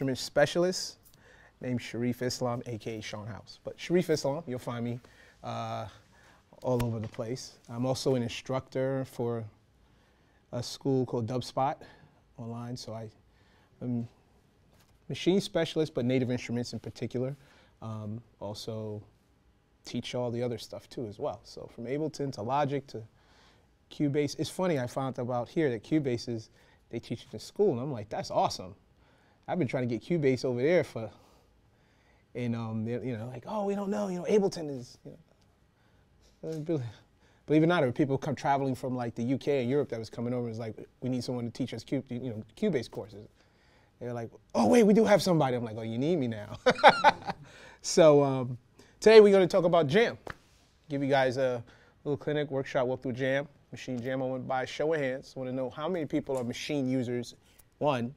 instrument specialist named Shareef Islam, aka Sean House. But Shareef Islam, you'll find me all over the place. I'm also an instructor for a school called Dubspot online. So I'm machine specialist, but native instruments in particular. Also teach all the other stuff too as well. So from Ableton to Logic to Cubase. It's funny, I found about here that Cubase is, they teach it in school, and I'm like, that's awesome. I've been trying to get Cubase over there for, and you know, like, oh, we don't know, you know, Ableton is, you know. Believe it or not, there were people come traveling from like the UK and Europe that was coming over and was like, we need someone to teach us Cubase courses. They're like, oh wait, we do have somebody. I'm like, oh, you need me now. So today we're going to talk about Jam. Give you guys a little clinic, workshop, walk through Jam. Maschine Jam. I want to by show of hands. I want to know how many people are machine users, one,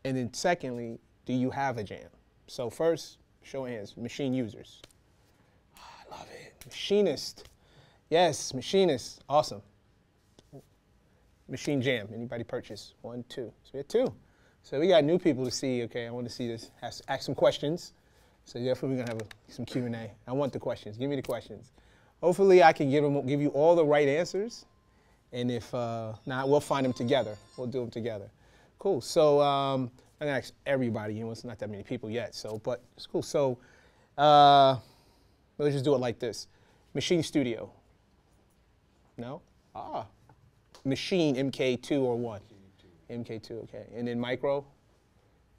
and then secondly, do you have a Jam? So first, show of hands, machine users. Oh, I love it. Machinist. Yes, machinist. Awesome. Maschine Jam. Anybody purchase? 1, 2. So we have 2. So we got new people to see. Okay, I want to see this. Ask some questions. So definitely we're going to have some Q&A. I want the questions. Give me the questions. Hopefully I can give you all the right answers, and if not, we'll find them together. We'll do them together. Cool. So I'm gonna ask everybody. You know, it's not that many people yet. So, but it's cool. So let's just do it like this. Machine Studio. No? Ah. Machine MK2 or 1. MK2. Okay. And then Micro.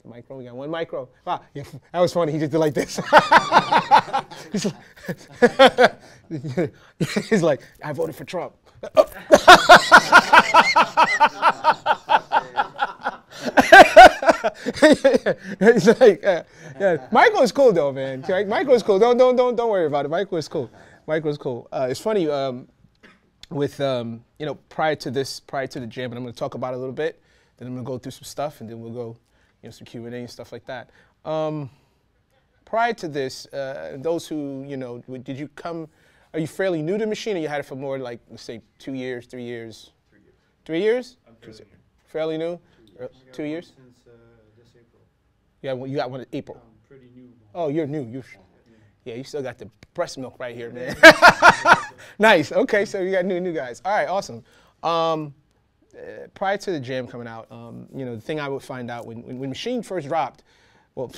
The Micro. We got 1 Micro. Ah, yeah, that was funny. He just did like this. He's like, I voted for Trump. He's like, yeah. Micro is cool though, man. Micro is cool. Don't worry about it. Micro is cool. Micro is cool. It's funny with you know, prior to the Jam, and I'm going to talk about it a little bit. Then I'm going to go through some stuff, and then we'll go, you know, some Q&A and stuff like that. Prior to this, those who, you know, did you come, are you fairly new to machine, or you had it for more like, let's say 2 years, 3 years? 3 years. 3 years? I'm fairly new. Fairly new? 2 years. 2 years? Since this April. Yeah, well, you got one in April. I'm pretty new. Oh, you're new. Yeah, you still got the breast milk right here, man. Nice. Okay, so you got new guys. All right, awesome. Prior to the Jam coming out, you know, the thing I would find out when Machine first dropped, well,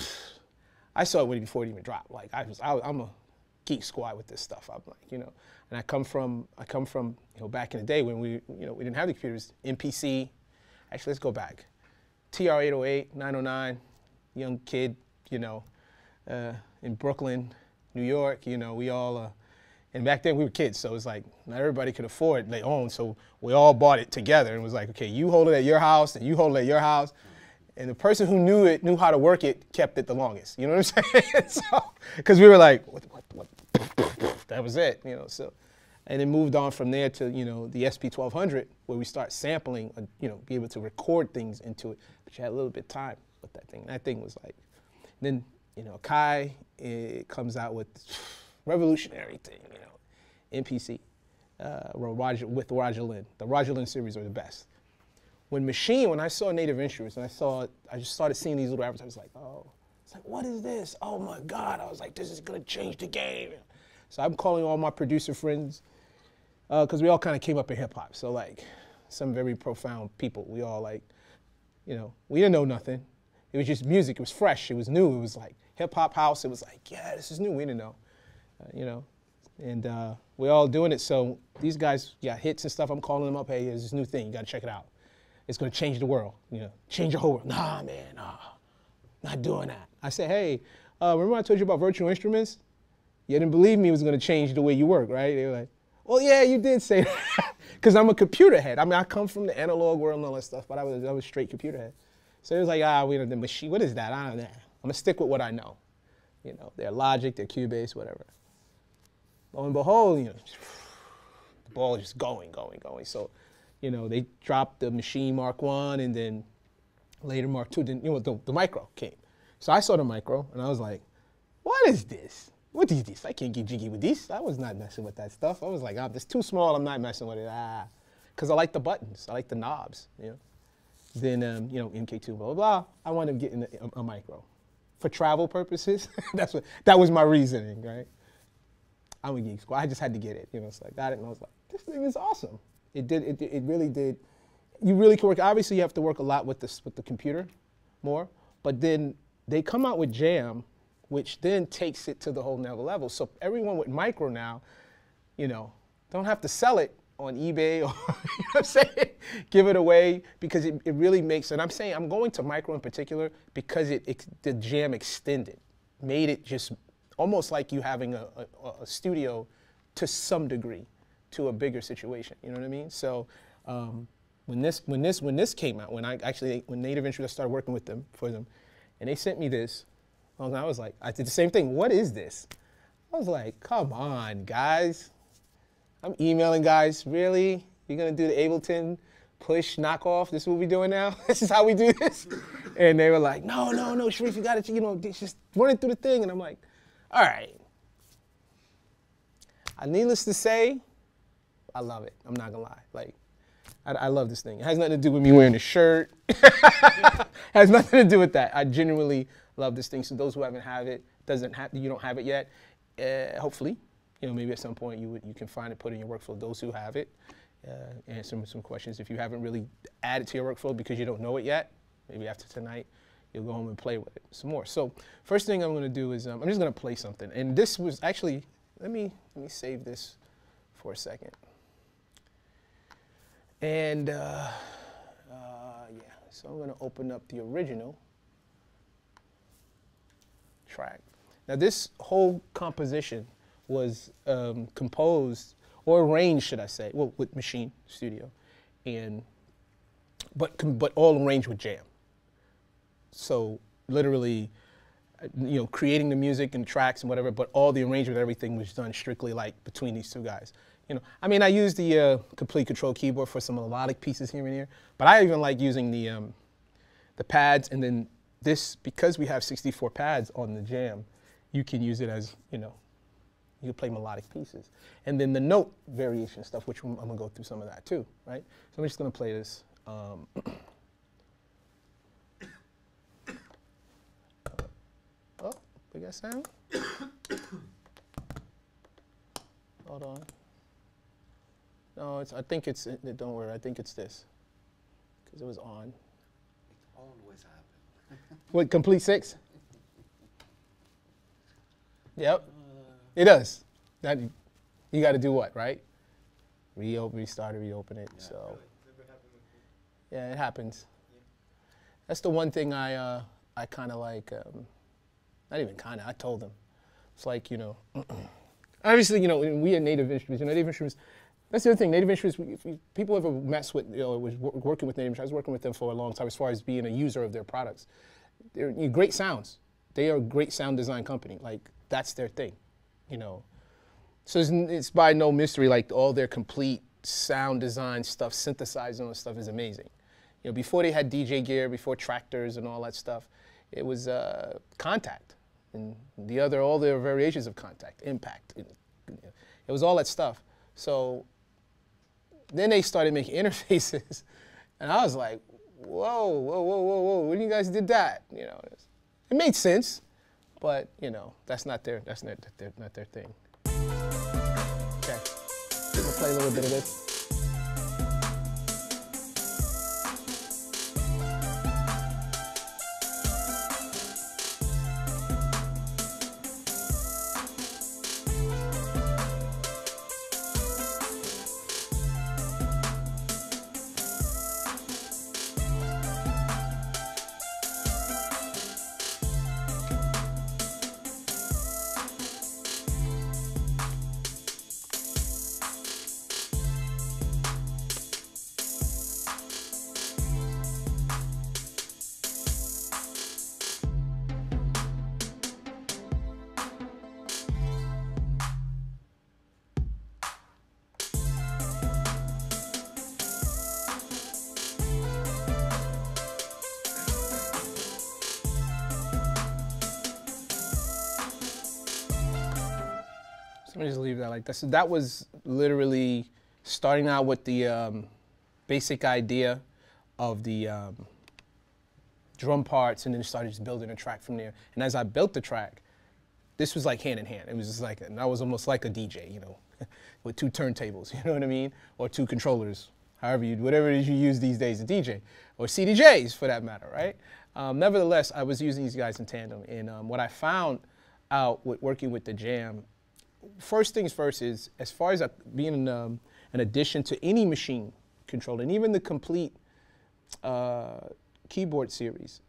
I saw it way before it even dropped. Like I'm a geek squad with this stuff. I'm like, you know, and I come from, you know, back in the day when we didn't have the computers. MPC. Actually, let's go back. TR-808, 909, young kid, you know, in Brooklyn, New York. You know, we all. And back then we were kids, so it's like not everybody could afford their own, so we all bought it together and it was like, okay, you hold it at your house and you hold it at your house. And the person who knew how to work it, kept it the longest. You know what I'm saying? So, because we were like, what? That was it, you know. So, and it moved on from there to, you know, the SP1200, where we start sampling, you know, be able to record things into it. But you had a little bit of time with that thing. That thing was like, then, you know, Kai, it comes out with revolutionary thing, you know. MPC, with Roger Lynn. The Roger Lynn series are the best. When I saw native instruments, and I just started seeing these little advertisements, like, oh, it's like, what is this? Oh my God. I was like, this is gonna change the game. So I'm calling all my producer friends, because we all kind of came up in hip hop. So like, some very profound people. We all like, you know, we didn't know nothing. It was just music. It was fresh. It was new. It was like hip hop house. It was like, yeah, this is new. We didn't know, you know. And we're all doing it. So these guys got hits and stuff. I'm calling them up. Hey, there's this new thing. You got to check it out. It's going to change the world. You know, change the whole world. Nah, man, nah, not doing that. I said, hey, remember I told you about virtual instruments? You didn't believe me it was going to change the way you work, right? They were like, well, yeah, you did say that. Because I'm a computer head. I mean, I come from the analog world and all that stuff, but I was straight computer head. So it was like, we don't the machine. What is that? I don't know. I'm going to stick with what I know. You know, their Logic, their Cubase, whatever. Lo and behold, you know, the ball is just going. So, you know, they dropped the Machine Mark I, and then later Mark II, then, you know, the Micro came. So I saw the Micro, and I was like, what is this? What is this? I can't get jiggy with this. I was not messing with that stuff. I was like, oh, it's too small, I'm not messing with it. Because I like the buttons. I like the knobs, you know. Then, you know, MK2, blah, blah, blah. I wanted to get in a micro. For travel purposes, that was my reasoning, right? I'm a geek squad. I just had to get it, you know. So I got it, and I was like, this thing is awesome. It really did. You really can work. Obviously, you have to work a lot with the computer more, but then they come out with Jam, which then takes it to the whole never level. So everyone with micro now, you know, don't have to sell it on eBay or, you know what I'm saying? Give it away, because it really makes, and I'm saying I'm going to micro in particular because the Jam extended, made it just almost like you having a studio to some degree, to a bigger situation, you know what I mean? So when this came out, when Native Instruments started working with them, and they sent me this, I was like, I did the same thing, what is this? I was like, come on, guys. I'm emailing guys, really? You're gonna do the Ableton push knockoff? This is what we're doing now? This is how we do this? And they were like, no, Shareef, you got it, you know, just run it through the thing. And I'm like, all right. Needless to say, I love it. I'm not gonna lie. Like, I love this thing. It has nothing to do with me wearing a shirt. Has nothing to do with that. I genuinely love this thing. So those who haven't had it, you don't have it yet, hopefully, you know, maybe at some point you can find it, put it in your workflow. Those who have it, answer some questions. If you haven't really added to your workflow because you don't know it yet, maybe after tonight, you'll go home and play with it some more. So first thing I'm going to do is I'm just going to play something. And this was actually, let me save this for a second. And yeah, so I'm going to open up the original track. Now this whole composition was composed, or arranged, should I say, well, with Maschine Studio, but all arranged with Jam. So literally, you know, creating the music and tracks and whatever, but all the arrangement, everything was done strictly like between these two guys. You know, I mean, I use the complete control keyboard for some melodic pieces here and here, but I even like using the pads, and then this, because we have 64 pads on the Jam, you can use it as, you know, you can play melodic pieces. And then the note variation stuff, which I'm going to go through some of that too, right? So I'm just going to play this. Oh, big ass sound. Hold on. No, I think it's, don't worry, I think it's this, because it was on. It always happens. What, complete 6? Yep. It does. That, you got to do what, right? Restart it, reopen it. Yeah, so, yeah, it happens. Yeah. That's the one thing I kind of like. Not even kind of. I told them. It's like, you know, obviously, you know, we at Native Instruments. You know, Native Instruments. That's the other thing. Native Instruments. If people ever mess with, you know, was working with Native Instruments. I was working with them for a long time as far as being a user of their products. They're great sounds. They are a great sound design company. Like, that's their thing. You know, so it's by no mystery, like all their complete sound design stuff, synthesizing all this stuff is amazing. You know, before they had DJ gear, before tractors and all that stuff, it was Contact and all the variations of Contact, Impact. It was all that stuff. So then they started making interfaces, and I was like, whoa, when you guys did that? You know, it made sense. But, you know, that's not their thing. Okay, I'm gonna play a little bit of this. Let me just leave that like that. So that was literally starting out with the basic idea of the drum parts, and then started just building a track from there. And as I built the track, this was like hand in hand. It was just like, and I was almost like a DJ, you know, with 2 turntables, you know what I mean? Or 2 controllers, however whatever it is you use these days to DJ, or CDJs for that matter, right? Nevertheless, I was using these guys in tandem. And what I found out with working with the Jam, first things first is, as far as being an addition to any machine controller, and even the complete keyboard series,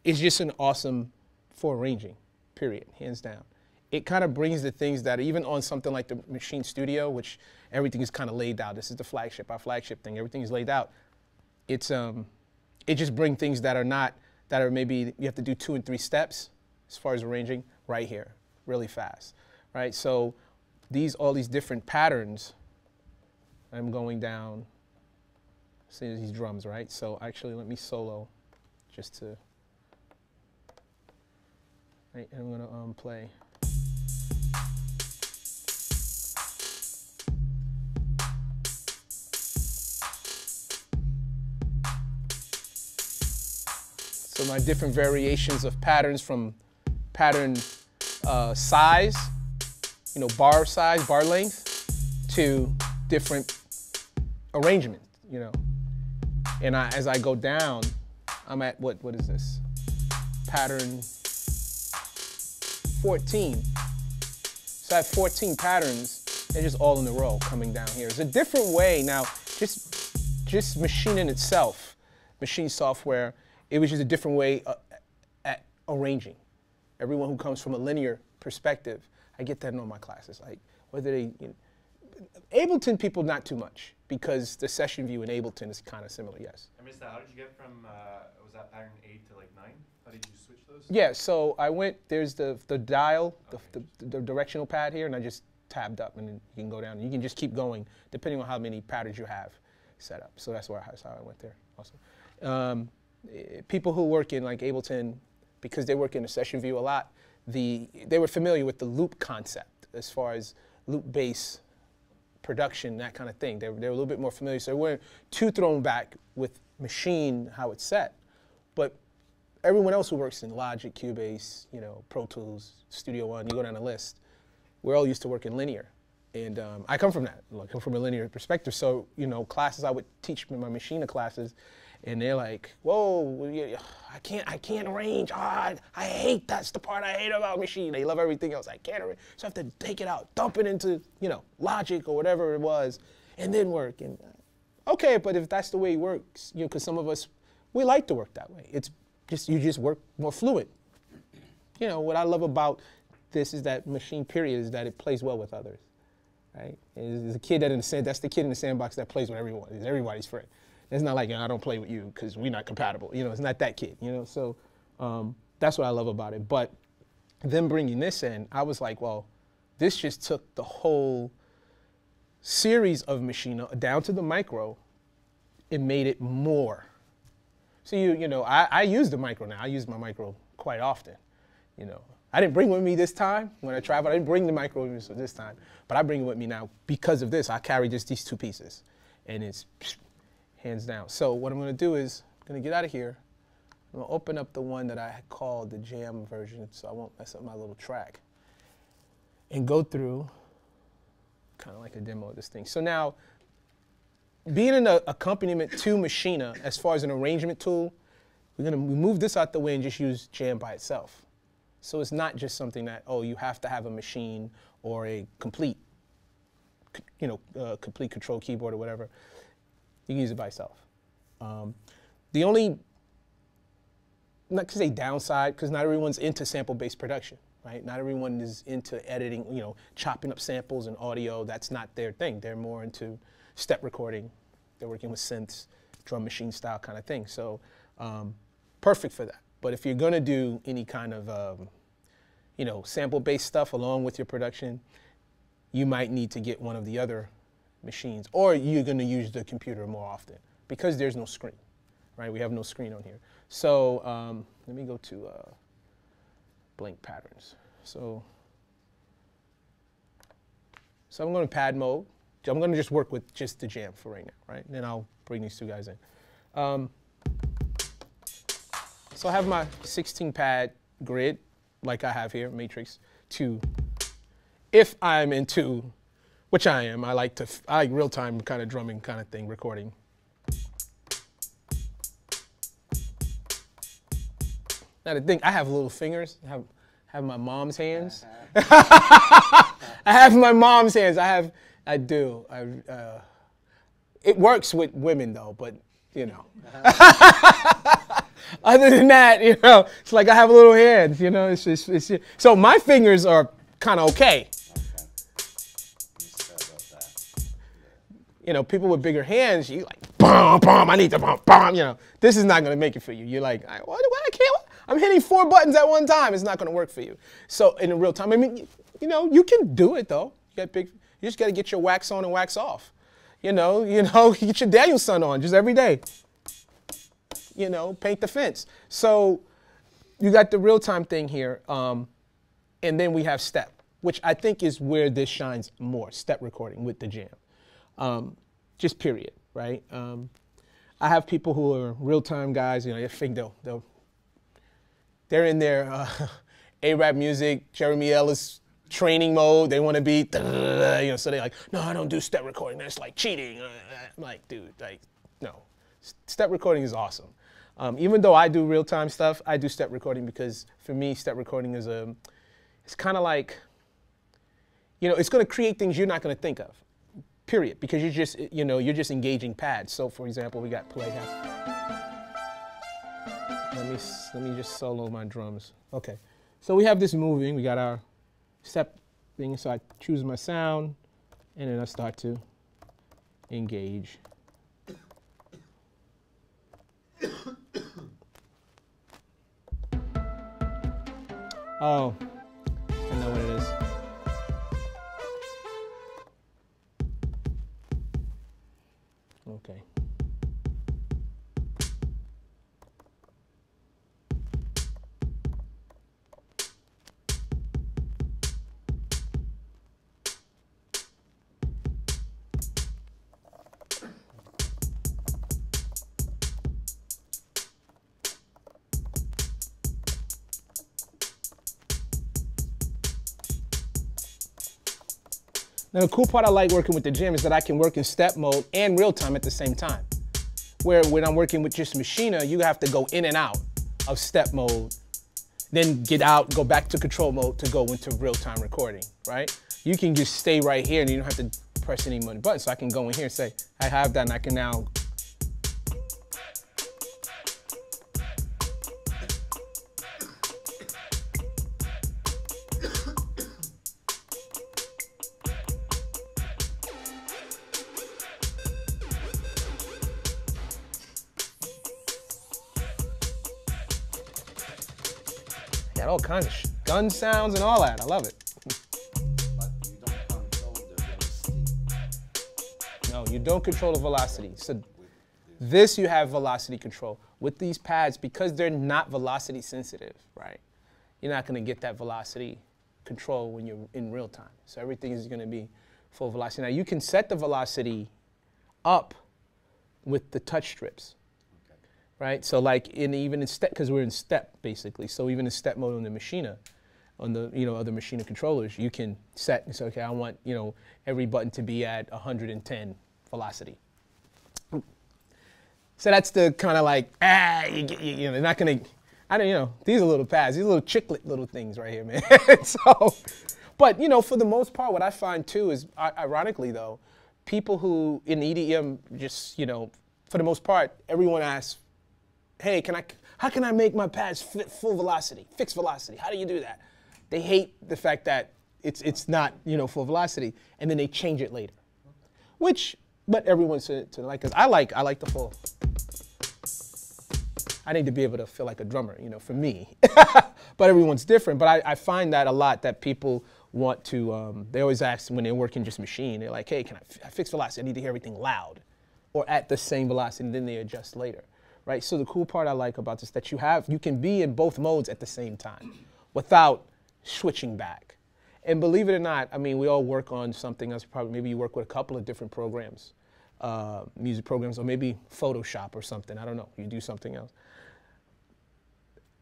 is just an awesome for arranging, period, hands down. It kind of brings the things that even on something like the Maschine Studio, which everything is kind of laid out. This is the flagship, our flagship thing. Everything is laid out. It's it just brings things that are not, that are maybe you have to do 2 and 3 steps as far as arranging right here, really fast, right? So all these different patterns, I'm going down, see these drums, right? So actually let me solo just to, right, and I'm gonna play. So my different variations of patterns, from pattern size, you know, bar size, bar length, to different arrangements, you know. And as I go down, I'm at, what is this? Pattern 14. So I have 14 patterns, they're just all in a row coming down here. It's a different way now, just machining itself, machine software, it was just a different way at arranging. Everyone who comes from a linear perspective, I get that in all my classes. Like, whether they, you know, Ableton people, not too much, because the session view in Ableton is kind of similar, yes. I missed that. How did you get from, was that pattern 8 to like 9? How did you switch those? Yeah, so I went, there's the dial, Okay. the directional pad here, and I just tabbed up, and then you can go down. You can just keep going, depending on how many patterns you have set up. So that's how I went there also. People who work in like Ableton, because they work in the session view a lot, they were familiar with the loop concept as far as loop bass production, that kind of thing. They were a little bit more familiar, so they weren't too thrown back with Maschine, how it's set. But everyone else who works in Logic, Cubase, you know, Pro Tools, Studio One, you go down the list, we're all used to working linear. And I come from that. I come from a linear perspective. So, you know, classes I would teach in my Maschine classes, and they're like, whoa, I can't arrange. Oh, I hate, that's the part I hate about Maschine. They love everything else. I can't arrange. So I have to take it out, dump it into, you know, Logic or whatever it was, and then work. And okay, but if that's the way it works, you know, because some of us, we like to work that way. It's just, you just work more fluid. You know, what I love about this is that Maschine, period, is that it plays well with others, right? It's the kid that's the kid in the sandbox that plays with everyone. It's everybody's friend. It's not like, I don't play with you because we're not compatible. You know, it's not that kid, you know? So that's what I love about it. But them bringing this in, I was like, well, this just took the whole series of Maschine down to the micro and made it more. So, you know, I use the micro now. I use my micro quite often, you know. I didn't bring it with me this time when I traveled. I didn't bring the micro with me this time, but I bring it with me now because of this. I carry just these 2 pieces, and it's hands down. So what I'm going to do is, I'm going to get out of here. I'm going to open up the one that I had called the Jam version, so I won't mess up my little track, and go through kind of like a demo of this thing. So now, being an accompaniment to Maschine, as far as an arrangement tool, we're going to move this out the way and just use Jam by itself. So it's not just something that, oh, you have to have a Maschine or a complete, you know, complete control keyboard or whatever. You can use it by itself. The only, not to say downside, because not everyone's into sample-based production, right? Not everyone is into editing, you know, chopping up samples and audio. That's not their thing. They're more into step recording. They're working with synths, drum machine style kind of thing. So perfect for that. But if you're going to do any kind of, you know, sample-based stuff along with your production, you might need to get one of the other machines, or you're going to use the computer more often because there's no screen, right? We have no screen on here. So let me go to blank patterns. So I'm going to pad mode. I'm going to just work with just the Jam for right now, right? And then I'll bring these 2 guys in. So I have my 16 pad grid, like I have here, matrix, to, if I'm into, which I am, I like real-time kind of drumming kind of thing, recording. Now the thing, I have little fingers, I have my mom's hands. I have my mom's hands, I do. It works with women though, but you know. Other than that, you know, it's like I have little hands, you know. It's just, so my fingers are kind of okay. You know, people with bigger hands, you like, bum, bum, I need to bum, bum, you know. This is not going to make it for you. You're like, what, I can't, I'm hitting 4 buttons at one time. It's not going to work for you. So in real time, I mean, you know, you can do it though. You just got to get your wax on and wax off. You know, get your Danielson on just every day. You know, paint the fence. So you got the real-time thing here, and then we have step, which I think is where this shines more, step recording with the jam. Just period, right? I have people who are real-time guys, you know, they think they're in their A-rap music, Jeremy Ellis training mode, they want to be, you know, so they're like, no, I don't do step recording, that's like cheating. I'm like, dude, like, no. Step recording is awesome. Even though I do real-time stuff, I do step recording because for me, step recording is it's kind of like, you know, it's going to create things you're not going to think of, period, because you're just, you know, you're just engaging pads. So for example, we got play half. Let me just solo my drums. Okay, so we have this moving, we got our step thing, so I choose my sound, and then I start to engage. Oh, I know what it is. Okay. Now the cool part I like working with the jam is that I can work in step mode and real time at the same time. Where when I'm working with just Maschine, you have to go in and out of step mode, then get out, go back to control mode to go into real time recording, right? You can just stay right here and you don't have to press any more buttons. So I can go in here and say, I have that, and I can now got all kinds of gun sounds and all that. I love it. But you don't control the velocity. No, you don't control the velocity. So this you have velocity control. With these pads, because they're not velocity sensitive, right? You're not going to get that velocity control when you're in real time. So everything is going to be full velocity. Now you can set the velocity up with the touch strips. Right, so like even in step, because we're in step basically. So even in step mode on the Maschine, on the other Maschine controllers, you can set and say, okay, I want every button to be at 110 velocity. So that's the kind of like they're not gonna, these are little pads, these are little chiclet little things right here, man. So, but for the most part, what I find too is, ironically though, people who in EDM just for the most part, everyone asks, hey, how can I make my pads fit full velocity, fixed velocity? How do you do that? They hate the fact that it's not full velocity, and then they change it later. But everyone's to like, because I like the full. I need to be able to feel like a drummer, for me. But everyone's different. But I find that a lot, that people want to. They always ask when they're working just Maschine. They're like, hey, can I fix velocity? I need to hear everything loud, or at the same velocity, and then they adjust later. Right, so the cool part I like about this is that you can be in both modes at the same time without switching back. And believe it or not, I mean, we all work on something else. Maybe you work with a couple of different programs music programs, or maybe Photoshop or something. I don't know. You do something else.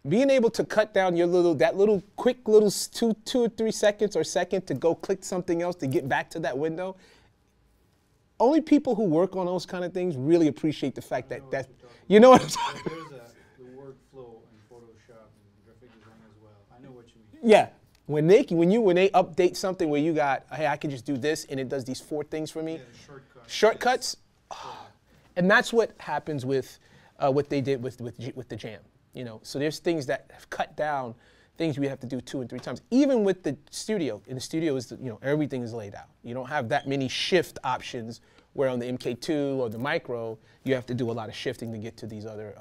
Being able to cut down that little quick little 2 or 3 seconds or second to go click something else to get back to that window. Only people who work on those kind of things really appreciate the fact that you know what I'm saying. There's the workflow in Photoshop and graphic design as well. I know what you mean. Yeah. When they update something where you got, hey, I can just do this and it does these 4 things for me. Yeah, the Shortcuts. Oh. And that's what happens with what they did with the Jam. You know, so there's things that have cut down things we have to do 2 and 3 times. Even with the studio, in the studio is everything is laid out. You don't have that many shift options. Where on the MK2 or the Micro, you have to do a lot of shifting to get to these other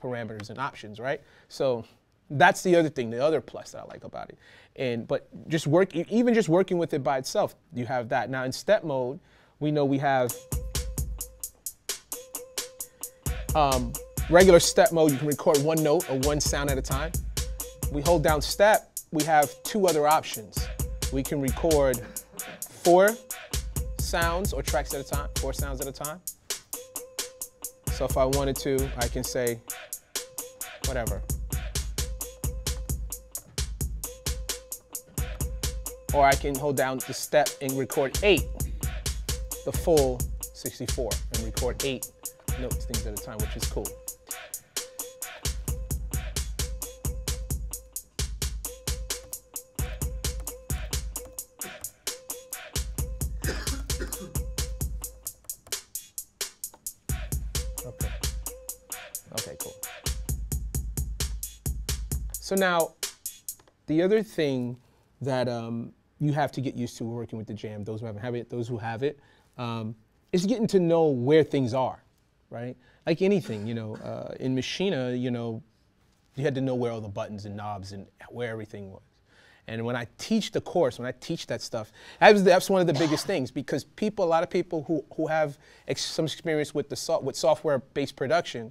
parameters and options, right? So that's the other thing, the other plus that I like about it. But even just working with it by itself, you have that. Now in step mode, we know we have regular step mode. You can record 1 note or 1 sound at a time. We hold down step, we have 2 other options. We can record 4 sounds or tracks at a time, 4 sounds at a time. So if I wanted to, I can say whatever. Or I can hold down the step and record 8, the full 64, and record 8 notes, things at a time, which is cool. Okay, cool. So now, the other thing that you have to get used to working with the Jam, those who haven't have it, those who have it, is getting to know where things are, right? Like anything, in Maschine, you had to know where all the buttons and knobs and where everything was. And when I teach the course, when I teach that stuff, that's one of the biggest things, because a lot of people who have some experience with with software-based production,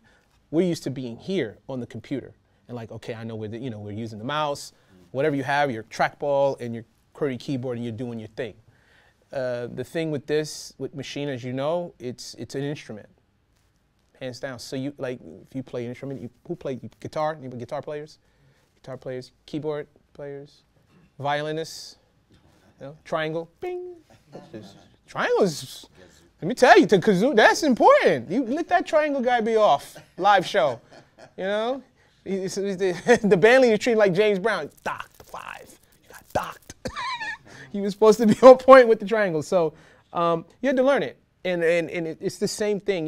we're used to being here on the computer and like, okay, I know we're using the mouse, whatever you have, your trackball and your QWERTY keyboard, and you're doing your thing. The thing with Maschine, as you know, it's an instrument, hands down. So if you play an instrument, who play guitar? Any guitar players? Guitar players, keyboard players, violinists, triangle, bing. Triangles. Let me tell you, to kazoo, that's important. You let that triangle guy be off. Live show, He's the band leader treated like James Brown. Docked 5. You got docked. He was supposed to be on point with the triangle. So you had to learn it. And it's the same thing,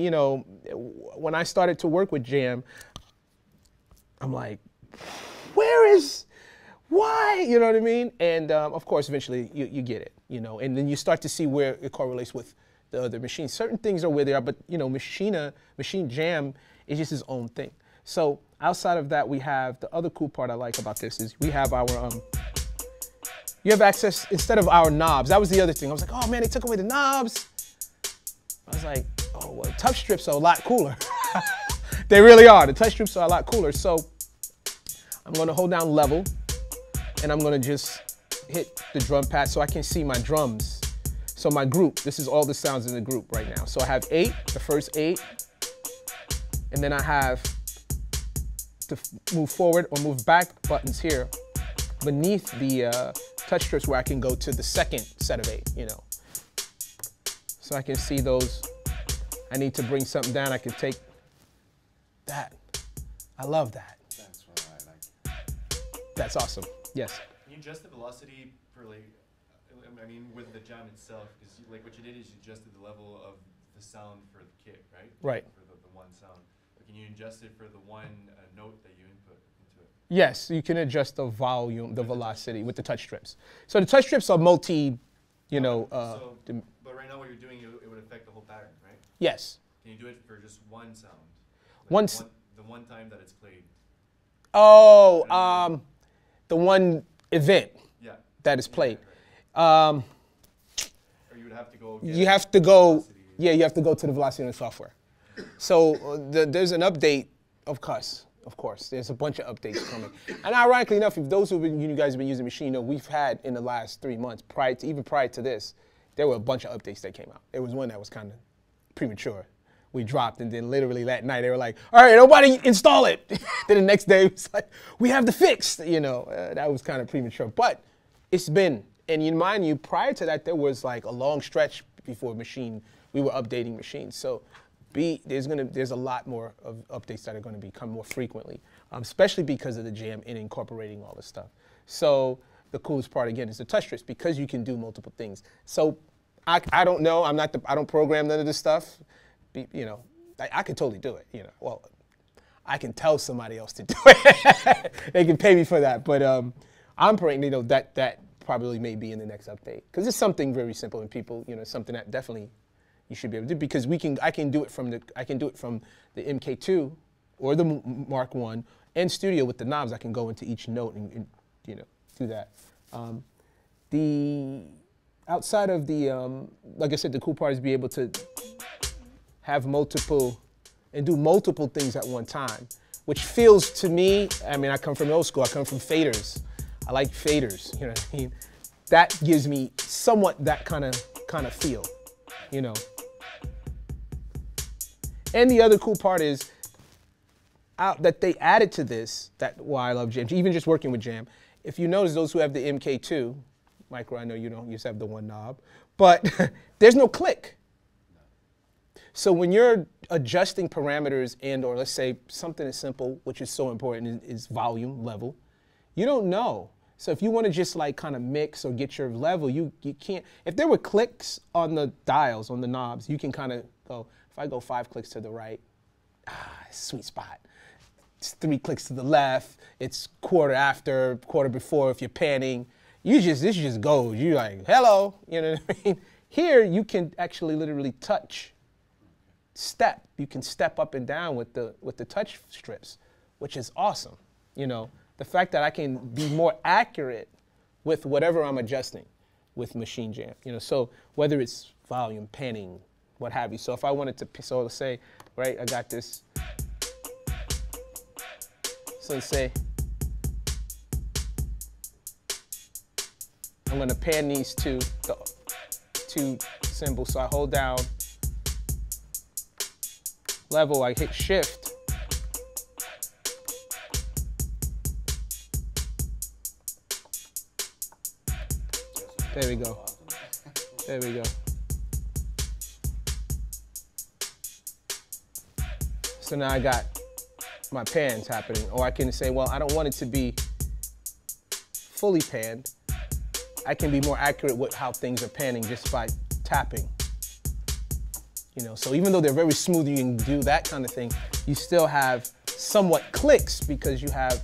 when I started to work with Jam, I'm like, why? You know what I mean? And of course, eventually you get it, and then you start to see where it correlates with the other machines. Certain things are where they are, but Maschine Jam is just its own thing. So outside of that, we have the other cool part I like about this is we have our, you have access, instead of our knobs, that was the other thing. I was like, oh man, they took away the knobs. I was like, oh, well, touch strips are a lot cooler. They really are. The touch strips are a lot cooler. So I'm gonna hold down level, and I'm gonna just hit the drum pad so I can see my drums. So my group, this is all the sounds in the group right now. So I have 8, the first 8, and then I have to move forward or move back buttons here beneath the touch strips where I can go to the second set of 8, So I can see those. I need to bring something down, I can take that. I love that. That's what I like. That's awesome, yes. Can you adjust the velocity for with the Jam itself? Because what you did is you adjusted the level of the sound for the kick, right? Right. For the one sound. But can you adjust it for the one note that you input into it? Yes, you can adjust the volume, the velocity with the touch strips. So the touch strips are multi, but right now what you're doing, it would affect the whole pattern, right? yes. Can you do it for just one sound? The one time that it's played. Oh, the one event that is played. Or you would have to go. You have to go. Yeah, you have to go to the velocity in the software. So there's an update, of course. There's a bunch of updates coming. And ironically enough, if those you guys have been using Maschine, we've had in the last 3 months, even prior to this, there were a bunch of updates that came out. There was one that was kind of premature. We dropped, and then literally that night they were like, all right, nobody install it. Then the next day it was like, we have the fix. You know, that was kind of premature. But it's been, and you mind you, prior to that, there was like a long stretch before we were updating machines. So there's a lot more of updates that are going to come more frequently, especially because of the jam and incorporating all this stuff. So the coolest part, again, is the touch strips, because you can do multiple things. So I don't know. I don't program none of this stuff. You know, I could totally do it. You know, well, I can tell somebody else to do it. They can pay me for that. But I'm praying, you know, that probably may be in the next update, because it's something very simple, and people, you know, something that definitely you should be able to do, because I can do it from the MK2 or the Mark 1 and Studio with the knobs. I can go into each note and you know, do that. Outside of the like I said, the cool part is be able to have multiple and do multiple things at one time, which feels to me, I mean, I come from old school, I come from faders. I like faders, you know what I mean? That gives me somewhat that kind of feel, you know. And the other cool part is that they added to this, that why I love Jam, even just working with Jam. If you notice, those who have the MK2, Micro, I know you don't, you just have the one knob, but there's no click. So when you're adjusting parameters or let's say something as simple, which is so important, is volume level, you don't know. So if you want to just like kind of mix or get your level, you can't. If there were clicks on the dials, on the knobs, you can kind of go, if I go 5 clicks to the right, sweet spot. It's 3 clicks to the left, it's quarter after, quarter before if you're panning. This just goes. You're like, hello, you know what I mean? Here you can actually literally touch, step. You can step up and down with the touch strips, which is awesome. You know, the fact that I can be more accurate with whatever I'm adjusting with Maschine Jam. You know, so whether it's volume, panning, what have you. So if I wanted to, so let's say, right, I got this. So let's say I'm going to pan these two cymbals. So I hold down level, I hit shift. There we go. There we go. So now I got my pans happening. Or I can say, well, I don't want it to be fully panned. I can be more accurate with how things are panning just by tapping. You know, so even though they're very smooth, you can do that kind of thing, you still have somewhat clicks because you have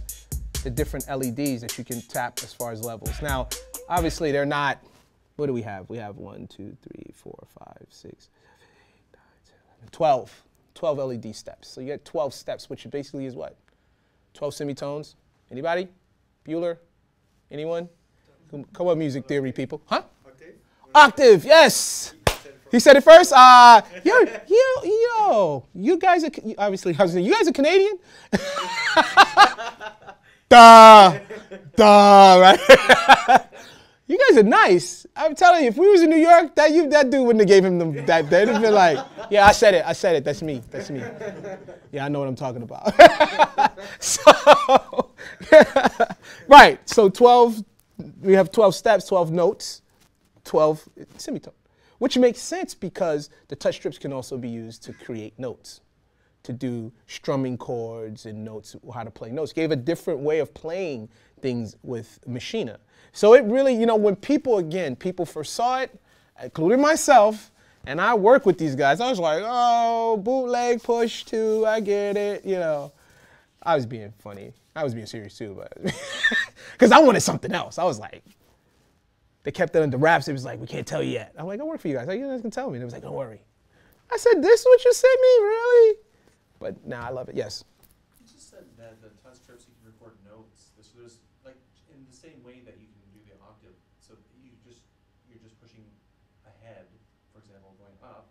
the different LEDs that you can tap as far as levels. Now, obviously they're not, what do we have? We have 1, 2, 3, 4, 5, 6, 7, 8, 9, 10, 12 LED steps. So you get 12 steps, which basically is what? 12 semitones? Anybody? Bueller? Anyone? Come on, music theory people. Huh? Octave? Octave, yes! He said it first. Yo, you guys are, obviously, you guys are Canadian? Duh, right? You guys are nice. I'm telling you, if we was in New York, that dude wouldn't have gave him that. They'd have been like, yeah, I said it, that's me. Yeah, I know what I'm talking about. So, right, so 12, we have 12 steps, 12 notes, 12 semitones. Which makes sense because the touch strips can also be used to create notes, to do strumming chords and notes, how to play notes. Gave a different way of playing things with Maschine. So it really, you know, when people first saw it, including myself, and I work with these guys, I was like, oh, bootleg push too, I get it, you know. I was being funny. I was being serious too, but because I wanted something else. I was like, they kept it under wraps. It was like, we can't tell you yet. I'm like, I work for you guys. Like, you guys can tell me. And it was like, don't worry. I said, this is what you sent me, really? But now I love it, yes. You just said that the touch strips, you can record notes. So there's, like, in the same way that you can do the octave, so you're just pushing ahead, for example, going up.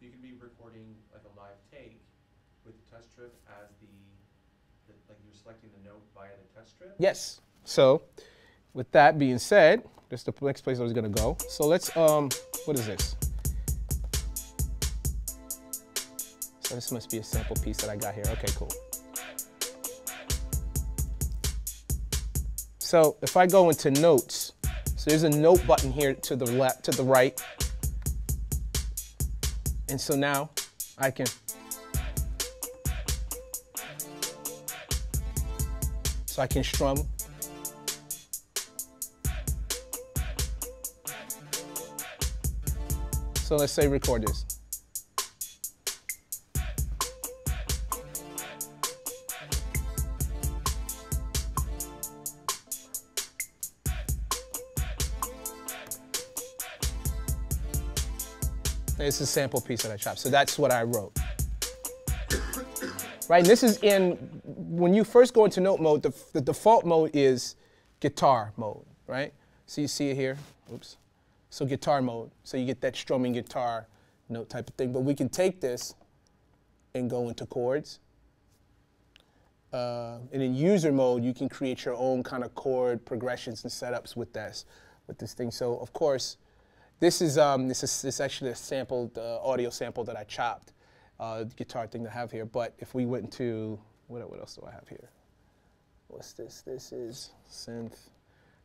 So you can be recording, like, a live take with the touch strip as like you're selecting the note via the touch strip? Yes. So with that being said, this is the next place I was gonna go. So let's, what is this? So this must be a sample piece that I got here. Okay, cool. So if I go into notes, so there's a note button here to the left, to the right. And so now I can, strum. So let's say record this. It's a sample piece that I chopped. So that's what I wrote. Right, and this is in, when you first go into note mode, the default mode is guitar mode, right? So you see it here, oops. So guitar mode, so you get that strumming guitar note type of thing. But we can take this and go into chords. And in user mode, you can create your own kind of chord progressions and setups with this thing. So of course, this is actually a sampled audio sample that I chopped, the guitar thing to have here. But if we went to, what else do I have here? What's this? This is synth.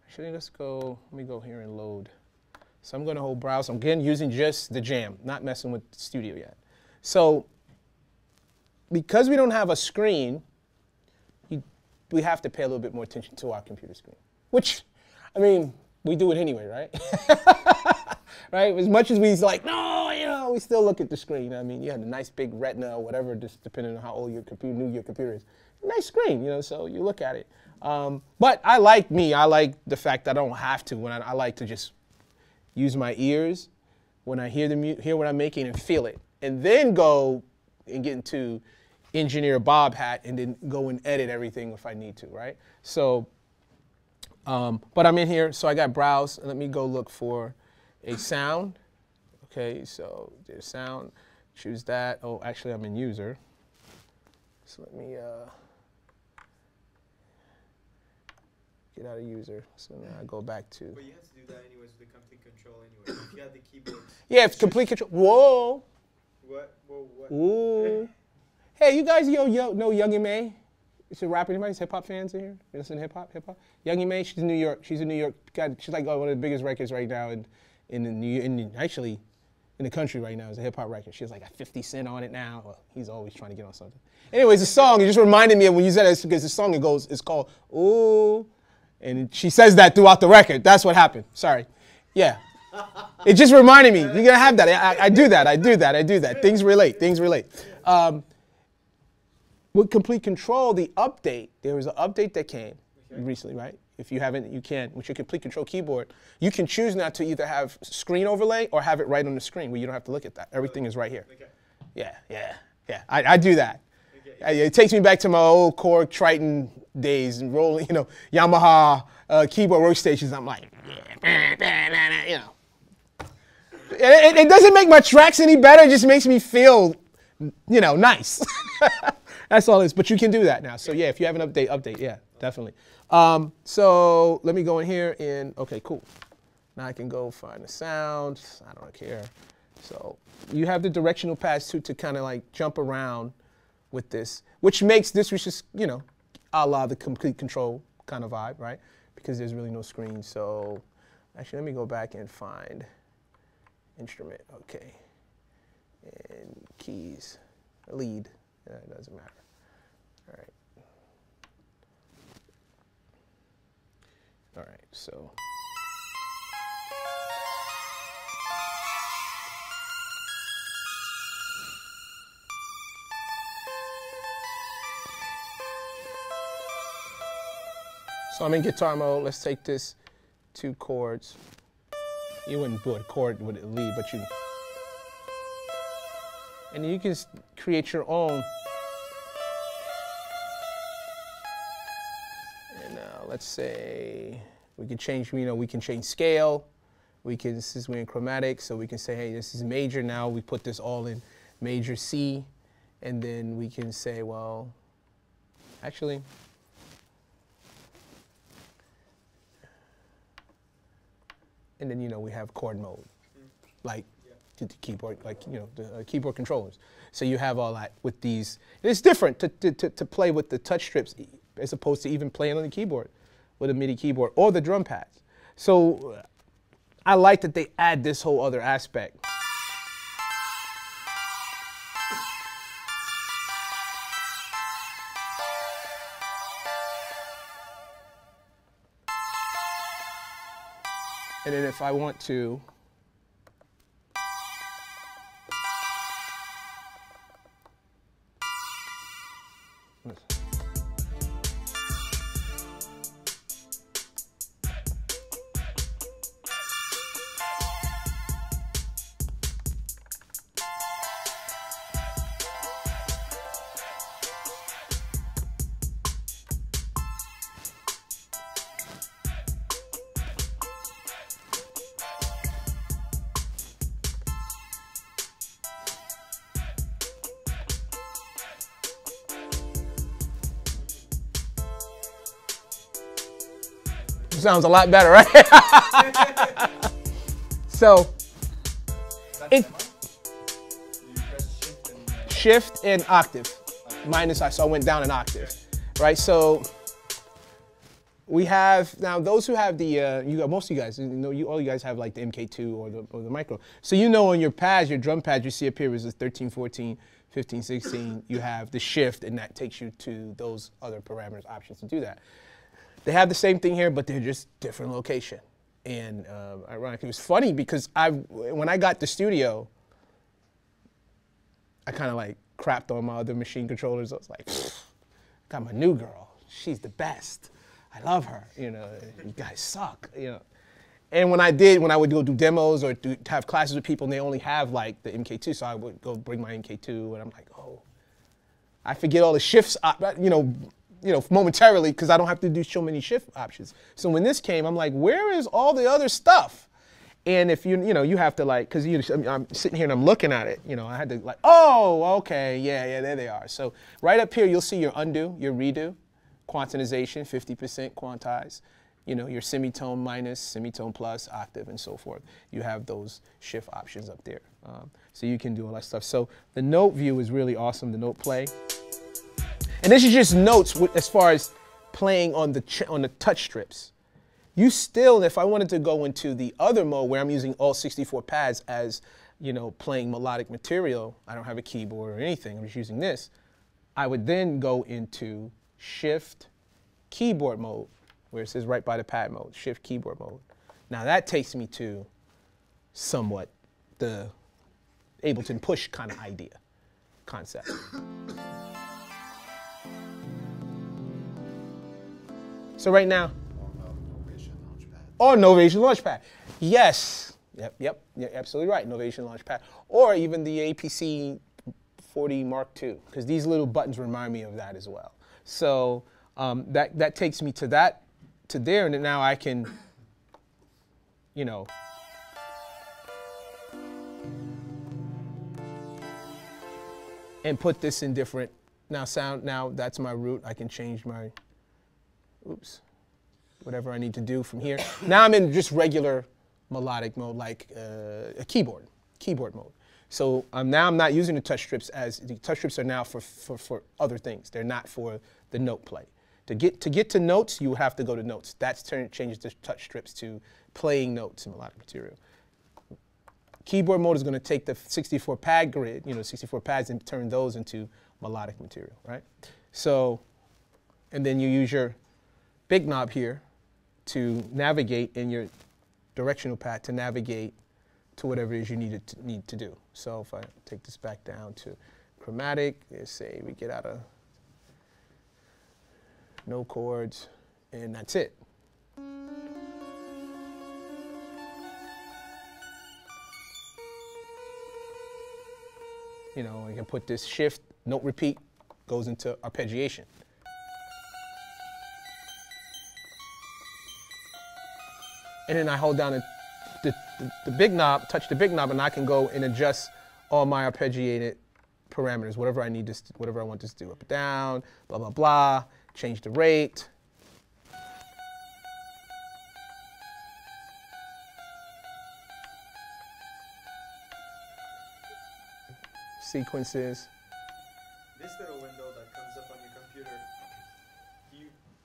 Actually, let me go here and load. So I'm going to hold browse. I'm again using just the Jam, not messing with the studio yet. So because we don't have a screen, we have to pay a little bit more attention to our computer screen, which, I mean, we do it anyway, right? Right? As much as we like, no, you know, we still look at the screen. I mean, you had a nice big Retina or whatever, just depending on how old new your computer is. Nice screen, you know, so you look at it. But I like the fact that I don't have to. I like to just use my ears when I hear what I'm making and feel it, and then go and get into engineer Bob hat and then go and edit everything if I need to, right? So, but I'm in here, so I got browse. Let me go look for a sound. Okay, so there's sound. Choose that. Oh, actually, I'm in user. So let me get out of user. So now I go back to. But you have to do that anyways with the complete control anyway. If you have the keyboard. Yeah, it's complete control. Whoa. What? Whoa, what? Ooh. Hey, you guys know Young M.A.? Is a rapper? Anybody? Hip hop fans in here? You listen to hip hop? Young M.A. She's in New York. She's in New York. She's like one of the biggest records right now actually in the country right now. Is a hip hop record. She has like a 50 Cent on it now. Well, he's always trying to get on something. Anyways, the song, it just reminded me of when you said it, because the song it's called Ooh, and she says that throughout the record. That's what happened. Sorry. Yeah. It just reminded me. You're gonna have that. I do that. Things relate. With complete control, the update, there was an update that came recently, right? If you haven't, you can. With your complete control keyboard, you can choose not to either have screen overlay or have it right on the screen where you don't have to look at that. Everything is right here. Okay. Yeah. I do that. Okay. It takes me back to my old Korg Triton days and rolling, Yamaha keyboard workstations. I'm like, It doesn't make my tracks any better. It just makes me feel, nice. That's all it is. But you can do that now. So yeah, if you have an update, yeah, definitely. So let me go in here and, okay, cool. Now I can go find the sound. I don't care. So you have the directional pads too to kind of like jump around with this, which makes this, which is, a la the complete control kind of vibe, right? Because there's really no screen. So actually, let me go back and find instrument. Okay. And keys, lead. Yeah, it doesn't matter. All right. All right, so. So I'm in guitar mode. Let's take this 2 chords. You wouldn't put a chord with a lead, but you. And you can create your own. And let's say we can change, we can change scale. This is we're in chromatic, so we can say, hey, this is major now. We put this all in major C. And then we can say, well, actually, and then, we have chord mode. Like, to the keyboard, like, you know, the keyboard controllers. So you have all that with these. And it's different to play with the touch strips as opposed to even playing on the keyboard with a MIDI keyboard or the drum pads. So I like that they add this whole other aspect. And then if I want to, sounds a lot better, right? So it shift and octave minus so I went down an octave, right? So we have now those who have the most of you guys, you know, all you guys have like the MK2 or the micro. So you know on your pads, your drum pads, you see up here is 13, 14, 15, 16. You have the shift, and that takes you to those other parameters options to do that. They have the same thing here, but they're just different location. And ironically, it was funny because when I got the studio, I kind of like crapped on my other machine controllers. I was like, got my new girl. She's the best. I love her. You know, you guys suck. You know. And when I would go do demos or have classes with people, and they only have like the MK2, so I would go bring my MK2, and I'm like, oh, I forget all the shifts. You know, momentarily, because I don't have to do so many shift options. So when this came, I'm like, where is all the other stuff? And if you have to like, because I'm sitting here and I'm looking at it, you know, I had to like, oh, okay, yeah, there they are. So right up here, you'll see your undo, your redo, quantization, 50% quantize, you know, your semitone minus, semitone plus, octave, and so forth. You have those shift options up there. So you can do all that stuff. So the note view is really awesome, the note play. And this is just notes as far as playing on the touch strips. You still, if I wanted to go into the other mode where I'm using all 64 pads as, you know, playing melodic material, I don't have a keyboard or anything, I'm just using this, I would then go into shift keyboard mode, where it says right by the pad mode, shift keyboard mode. Now that takes me to somewhat the Ableton push kind of concept. So right now, or Novation Launchpad. Yes, yep, you're absolutely right, Novation Launchpad. Or even the APC 40 Mark II, because these little buttons remind me of that as well. So that takes me to there, and now I can, you know, and put this in different, now that's my root, I can change my, oops, whatever I need to do from here. Now I'm in just regular melodic mode, like a keyboard mode. So now I'm not using the touch strips as, the touch strips are now for other things. They're not for the note play. To get to notes, you have to go to notes. That changes the touch strips to playing notes in melodic material. Keyboard mode is going to take the 64 pad grid, 64 pads, and turn those into melodic material, right? So, and then you use your big knob here to navigate in your directional pad to navigate to whatever it is you need to do. So if I take this back down to chromatic, let's say we get out of no chords, and that's it. You know, I can put this shift, note repeat, goes into arpeggiation. And then I hold down the big knob, touch the big knob, and I can go and adjust all my arpeggiated parameters, whatever I need this, whatever I want this to do, up, down, blah, blah, blah, change the rate. sequences. This little window that comes up on your computer,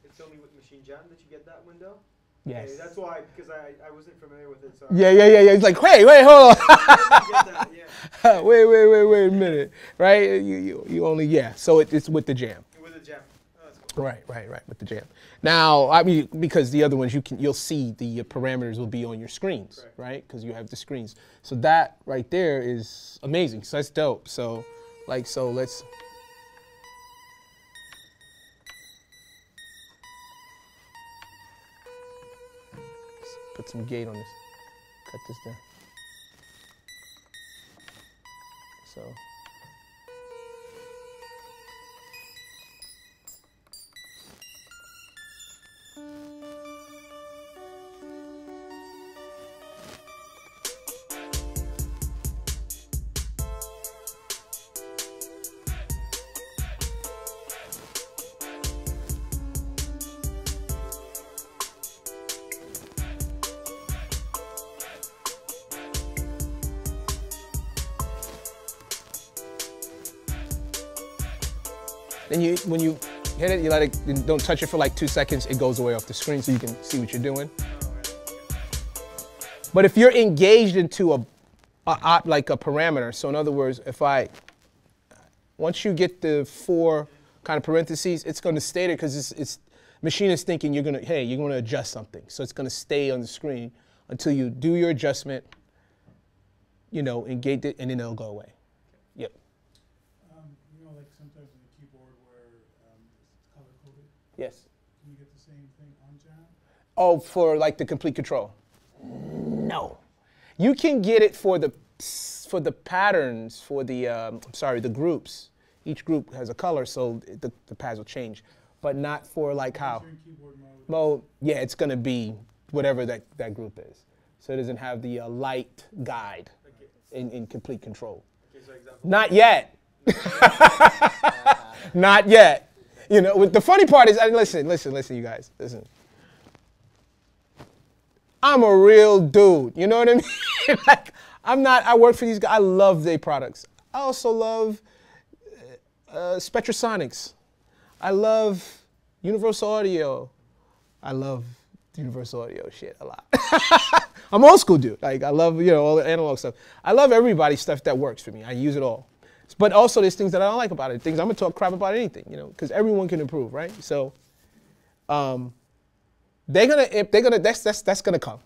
it's only with Maschine Jam that you get that window? Yes. Okay, that's why, because I wasn't familiar with it. So Yeah. It's like, hey, wait, hold on. I didn't get that, yeah. wait a minute, right? You only, yeah. So it's with the jam. With the jam. Oh, that's cool. Right, with the jam. Now, I mean, because the other ones you'll see the parameters will be on your screens, Correct. right? Because you have the screens. So that right there is amazing. So that's dope. So, let's. Let's put some gate on this. Cut this down. So. Then when you hit it, you let it, don't touch it for like 2 seconds, it goes away off the screen so you can see what you're doing. But if you're engaged into like a parameter, so in other words, once you get the 4 kind of parentheses, it's going to stay there because machine is thinking you're going to adjust something. So it's going to stay on the screen until you do your adjustment, engage it, and then it'll go away. Yep. Like sometimes in the keyboard where it's color coded, Yes. can you get the same thing on Jam? Oh, for like the complete control? No. You can get it for the patterns, for the groups. Each group has a color, so the pads will change, but not for like how. You're in keyboard mode. Mode, yeah, it's gonna be whatever that group is. So it doesn't have the light guide in complete control. Okay, so example. Not yet. Not yet. The funny part is, listen, you guys, listen. I'm a real dude, you know what I mean? Like, I work for these guys, I love their products. I also love Spectrasonics. I love Universal Audio. I love Universal Audio shit a lot. I'm old school dude. Like, I love, all the analog stuff. I love everybody's stuff that works for me. I use it all. But also there's things that I don't like about it. Things I'm gonna talk crap about anything, because everyone can improve, right? So that's gonna come.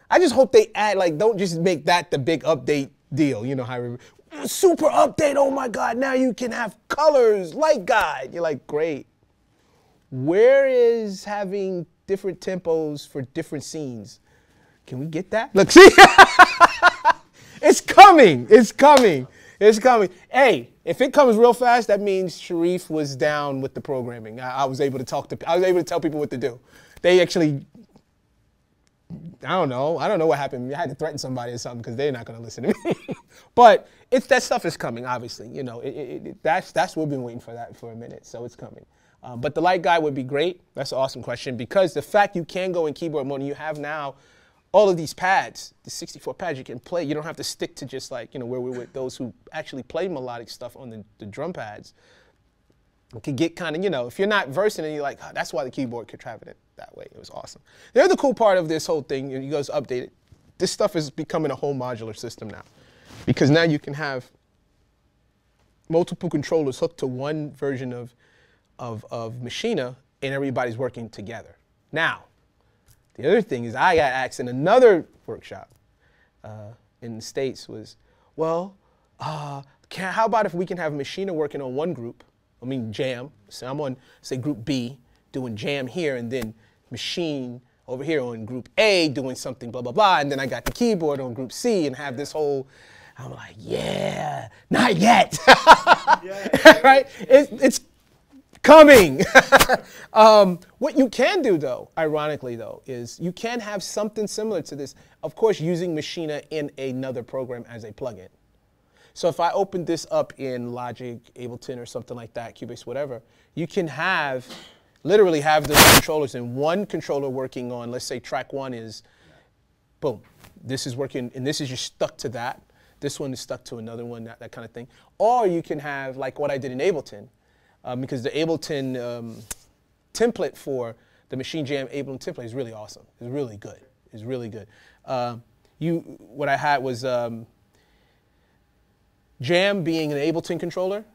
I just hope they add, like, don't just make that the big update deal. You know how super update, oh my God, now you can have colors, light guide. You're like, great. Where is having different tempos for different scenes? Can we get that? Look, see? It's coming. It's coming. It's coming. Hey, if it comes real fast, that means Shareef was down with the programming. I was able to tell people what to do. They actually, I don't know what happened. I had to threaten somebody or something because they're not going to listen to me. But that stuff is coming, obviously. That's we've been waiting for that for a minute, so it's coming. But the light guide would be great. That's an awesome question, because the fact you can go in keyboard mode and you have now all of these pads, the 64 pads you can play. You don't have to stick to just like, where we're with those who actually play melodic stuff on the drum pads. It can get kind of, if you're not versed in it, you're like, oh, that's why the keyboard could travel it that way. It was awesome. The other cool part of this whole thing, you guys update it, this stuff is becoming a whole modular system now. Because now you can have multiple controllers hooked to one version of Maschine, and everybody's working together. Now, the other thing is I got asked in another workshop in the States was, well, how about if we can have Maschine working on one group, Jam, so I'm on, say, group B, doing Jam here, and then Maschine over here on group A doing something, blah, blah, blah, and then I got the keyboard on group C and have this whole, I'm like, yeah, not yet, right? It's coming. What you can do, though, ironically, though, is you can have something similar to this, of course, using Maschine in another program as a plugin. So if I open this up in Logic, Ableton, or something like that, Cubase, whatever, you can literally have the controllers in one controller working on, let's say track 1 is, boom, this is working, and this is just stuck to that. This one is stuck to another one, that kind of thing. Or you can have like what I did in Ableton, because the Ableton template for the Maschine Jam Ableton template is really awesome. It's really good. It's really good. What I had was Jam being an Ableton controller,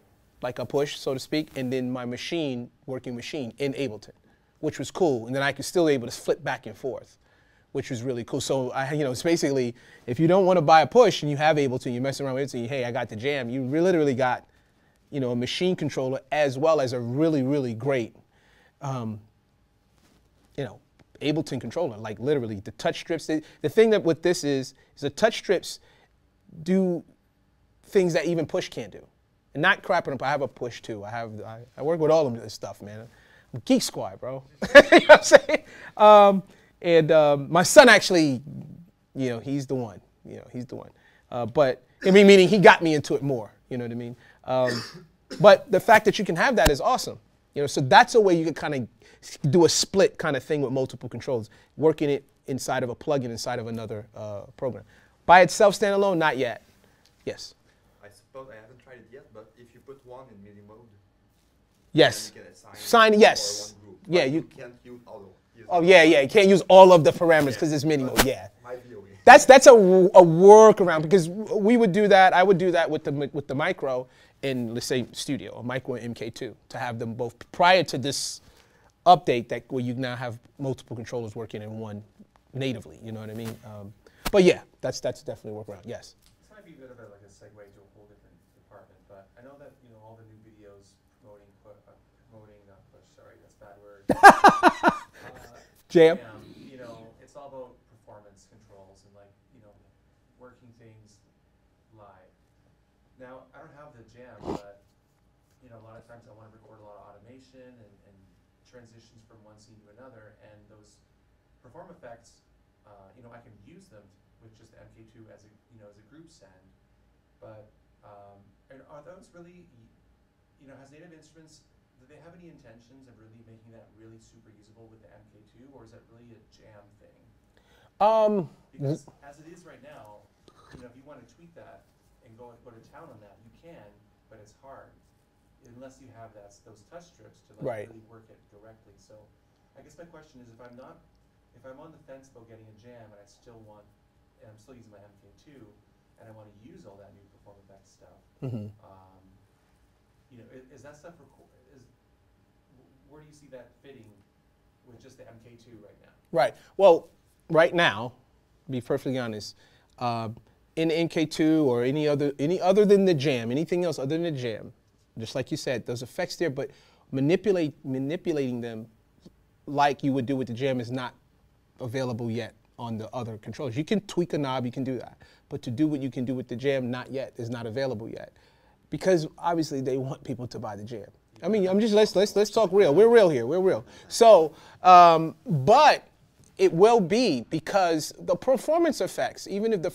like a push, so to speak, and then my machine, working machine in Ableton, which was cool. And then I could still able to flip back and forth, which was really cool. So it's basically, if you don't want to buy a push and you have Ableton, you're messing around with it, and hey, I got the Jam, you literally got, a machine controller as well as a really, really great, Ableton controller. Like literally, the touch strips. The thing that with this is the touch strips do things that even push can't do. And not crapping up, I have a push too. I work with all of this stuff, man. I'm Geek Squad, bro. You know what I'm saying? My son actually, he's the one. He's the one. But meaning he got me into it more. You know what I mean? But the fact that you can have that is awesome. So that's a way you can kind of do a split kind of thing with multiple controls, working it inside of a plugin inside of another program. By itself, standalone, not yet. Yes. I suppose I haven't tried it yet, but if you put one in MIDI mode, yes. then you can assign Sign, yes. for one group. Yeah, But you can't use all. Oh yeah, you can't use all of the parameters because it's mini mode. Yeah, Might be a way. that's a workaround because we would do that. I would do that with the micro in, let's say, Studio, a micro and MK2, to have them both prior to this update that where you now have multiple controllers working in one natively. You know what I mean? But yeah, that's definitely a workaround. Yes. This might be a bit of like a segue to a whole different department, but I know that all the new videos promoting not push. Sorry, that's a bad word. Jam. It's all about performance controls and working things live. Now I don't have the Jam, but a lot of times I want to record a lot of automation and transitions from one scene to another, and those perform effects, I can use them with just the MK2 as a group send, but and are those really, has Native Instruments, do they have any intentions of really making that really super usable with the MK2, or is that really a Jam thing? Because as it is right now, if you want to tweak that and go to town on that, you can, but it's hard unless you have those touch strips to Right. really work it directly. So I guess my question is, if I'm on the fence about getting a Jam and I'm still using my MK2 and I want to use all that new Perform Effects stuff, Mm-hmm. is that stuff where do you see that fitting with just the MK2 right now? Right. Well, right now, to be perfectly honest, in MK2 or any other than the Jam, anything else other than the Jam, just like you said, those effects there, but manipulating them like you would do with the Jam is not available yet on the other controllers. You can tweak a knob, you can do that, but to do what you can do with the Jam, not yet, is not available yet, because obviously they want people to buy the Jam. I mean, let's talk real. We're real here. We're real. So, but it will be, because the performance effects, even if the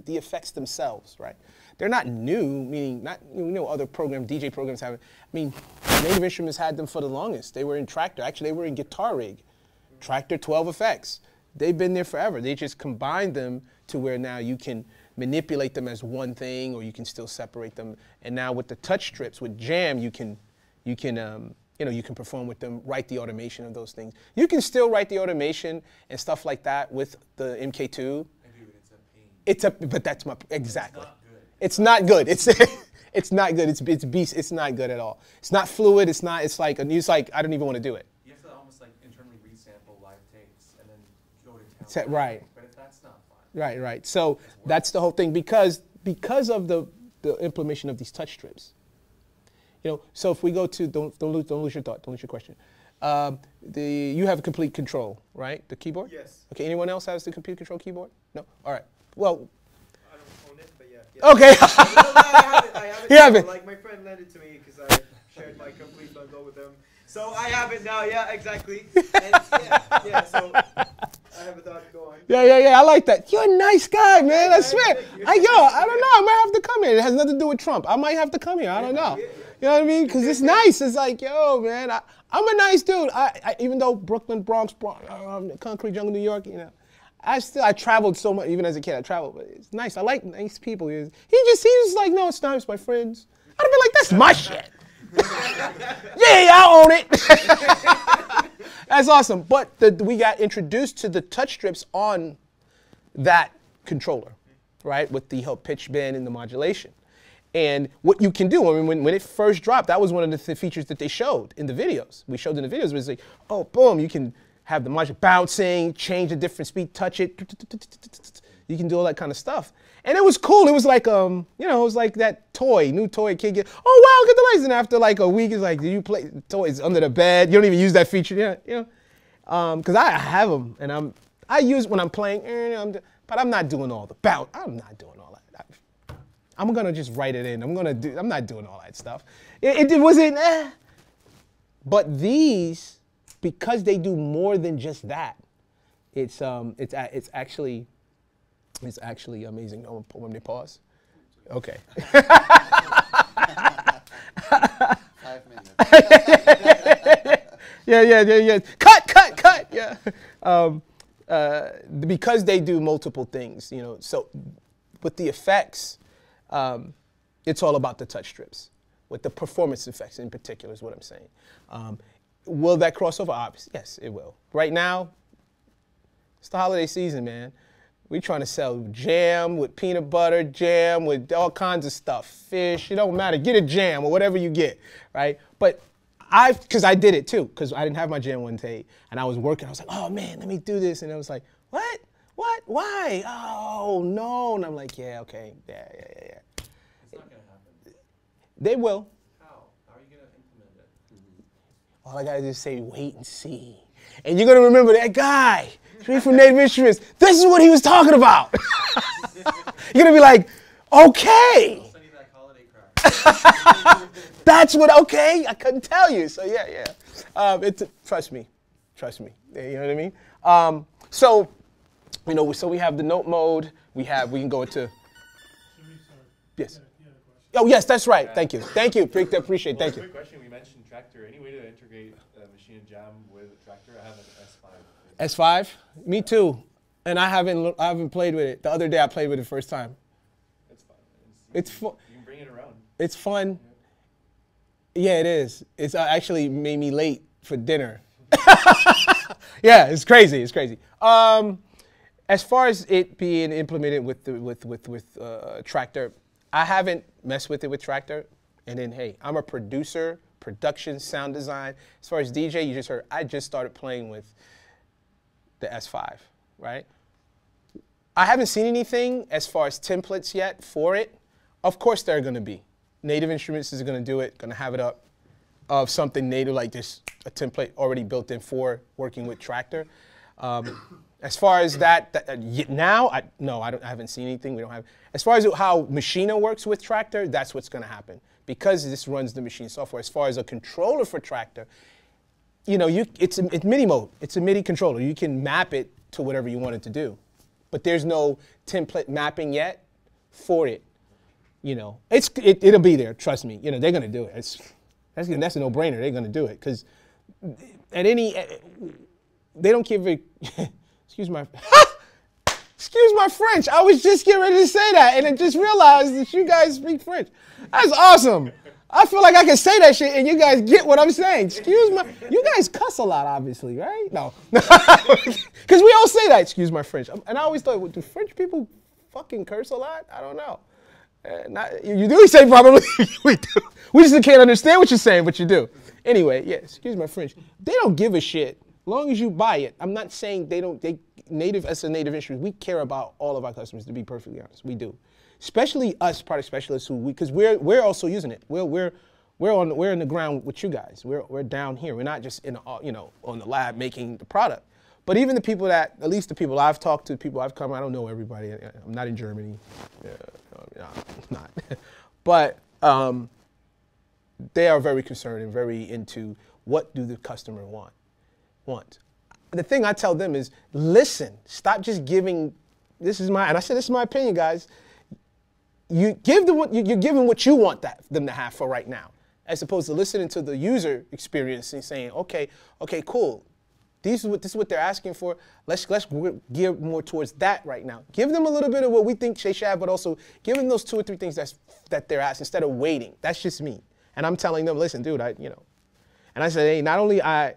effects themselves, right? They're not new, meaning not, other programs, DJ programs have it. I mean, Native Instruments had them for the longest. They were in Tractor. Actually, they were in Guitar Rig. Tractor 12 effects. They've been there forever. They just combined them to where now you can manipulate them as one thing, or you can still separate them. And now with the touch strips, with Jam, you can perform with them, write the automation of those things. You can still write the automation and stuff like that with the MK2. I do, it's a pain. But that's exactly. It's not good. It's not good. It's beast. It's not good at all. It's not fluid. It's like I don't even want to do it. You have to almost internally resample live tapes and then go to town. Right. But if that's not fun. Right. So that's the whole thing, because of the implementation of these touch strips. So if we go to don't lose your thought. Don't lose your question. You have complete control, right? The keyboard. Yes. Okay. Anyone else has the complete control keyboard? No. All right. Well. I don't own it, but yeah. Okay. I have it. You have it. Like my friend lent it to me because I shared my complete bundle with them. So I have it now. Yeah, exactly. And yeah. So I have a thought. Go on. Yeah. I like that. You're a nice guy, man. I swear. Thank you. I don't know. I might have to come here. It has nothing to do with Trump. I might have to come here. I don't know. Yeah. You know what I mean? Because it's nice. It's like, yo, man, I'm a nice dude. Even though Brooklyn, Bronx, Concrete Jungle, New York, I traveled so much, even as a kid. I traveled, but it's nice. I like nice people. He was like, no, it's not. It's my friends. I'd have been like, that's my shit. Yeah, I own it. That's awesome. But we got introduced to the touch strips on that controller, right, with the pitch bend and the modulation. And what you can do, I mean, when it first dropped, that was one of the features that they showed in the videos. We showed in the videos was like, oh, boom, you can have the modulation bouncing, change a different speed, touch it. You can do all that kind of stuff. And it was cool. It was like, you know, it was like that new toy kid get, oh, wow, get the lights. And after like a week, it's like, do you play toys under the bed? You don't even use that feature. Yeah, you know, because I have them and I use it when I'm playing, but I'm not doing all the bounce. I'm not doing all that. I'm gonna just write it in. I'm not doing all that stuff. It wasn't, But these, because they do more than just that, it's actually amazing. Oh, when they pause. Okay. 5 minutes. Yeah. Cut. Yeah. Because they do multiple things, you know. So with the effects, it's all about the touch strips. With the performance effects in particular is what I'm saying. Will that cross over? Obviously, yes, it will. Right now, it's the holiday season, man. We're trying to sell jam with peanut butter, jam with all kinds of stuff. Fish, it don't matter. Get a jam or whatever you get, right? But because I did it too, because I didn't have my jam one day, and I was working. I was like, oh man, let me do this. And I was like, what? Why? Oh no. And I'm like, yeah, okay, yeah. It's not going to happen. They will. How? How are you going to implement it? All I gotta do is say, wait and see. And you're gonna remember that guy, Shareef from Native Instruments. This is what he was talking about. You're gonna be like, okay. I'll send you that holiday crack. That's what, okay, I couldn't tell you. So yeah. Trust me. You know what I mean? So, you know, so we have the note mode. We can go into, Shareef, sorry. yes. You had a question. Oh yes, that's right. Thank you. Appreciate it. Thank you. Quick question, we mentioned Tractor. Any way to integrate Maschine Jam with Tractor? I have an S5. S5? Me too. And I haven't played with it. The other day I played with it first time. It's fun. It's fun. You can bring it around. It's fun. Yeah, it is. It's actually made me late for dinner. Yeah, it's crazy. As far as it being implemented with Tractor, I haven't messed with it with Tractor. And then, hey, I'm a producer, production, sound design. As far as DJ, you just heard, I just started playing with the S5, right? I haven't seen anything as far as templates yet for it. Of course there are gonna be. Native Instruments is gonna do it, gonna have it up of something native like this, a template already built in for working with Tractor. As far as now, I haven't seen anything. We don't have. As far as how Maschine works with Tractor, that's what's going to happen because this runs the Maschine software. As far as a controller for Tractor, you know, it's MIDI mode. It's a MIDI controller. You can map it to whatever you want it to do, but there's no template mapping yet for it. You know, it'll be there. Trust me. You know, they're going to do it. That's a no-brainer. They're going to do it because they don't give a. Excuse my French. I was just getting ready to say that, and I just realized that you guys speak French. That's awesome. I feel like I can say that shit, and you guys get what I'm saying. You guys cuss a lot, obviously, right? No, because we all say that. Excuse my French. And I always thought, do French people fucking curse a lot? I don't know. You do say probably. We do. We just can't understand what you're saying, but you do. Anyway, yeah. Excuse my French. They don't give a shit. Long as you buy it. I'm not saying as a Native Instruments, we care about all of our customers, to be perfectly honest. We do. Especially us product specialists because we're also using it. We're in the ground with you guys. We're down here. We're not just on the lab making the product. But even the people at least the people I've talked to, people I've come, I don't know everybody. I'm not in Germany. No, I'm not. But they are very concerned and very into what do the customer want. The thing I tell them is, listen, stop just giving, and I said this is my opinion, guys. You're giving what you want them to have for right now, as opposed to listening to the user experience and saying, okay, cool. this is what they're asking for. Let's gear more towards that right now. Give them a little bit of what we think they should have, but also give them those 2 or 3 things that they're asking instead of waiting. That's just me. And I'm telling them, listen, dude, and I said, hey, not only I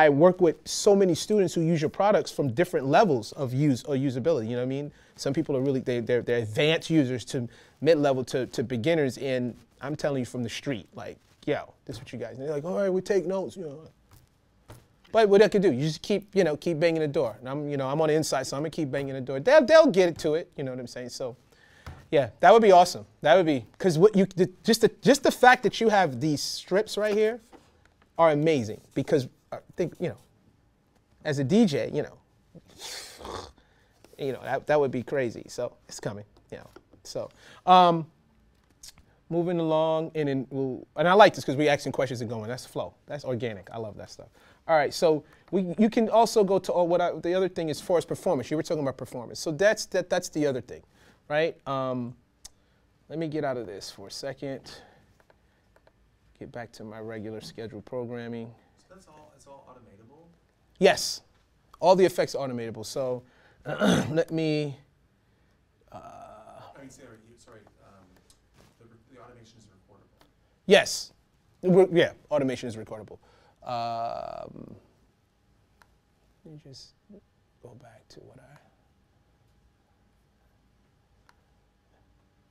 work with so many students who use your products from different levels of use or usability. You know what I mean? Some people are really, they're advanced users to mid-level to beginners. And I'm telling you from the street, like, yo, this is what you guys, and they're like, all right, we take notes, But what I could do, you just keep banging the door. And I'm on the inside, so I'm gonna keep banging the door. They'll get it to it, you know what I'm saying? So, yeah, that would be awesome. That would be, because just the fact that you have these strips right here are amazing. Because I think, as a DJ, that would be crazy. So it's coming, So, moving along, and I like this because we're asking questions and going. That's flow. That's organic. I love that stuff. All right, so you can also go to the other thing is force performance. You were talking about performance, so that's the other thing, right? Let me get out of this for a second. Get back to my regular scheduled programming. So it's all automatable? Yes, all the effects are automatable. So let me. The automation is recordable. Yes, yeah, automation is recordable. Let me just go back to what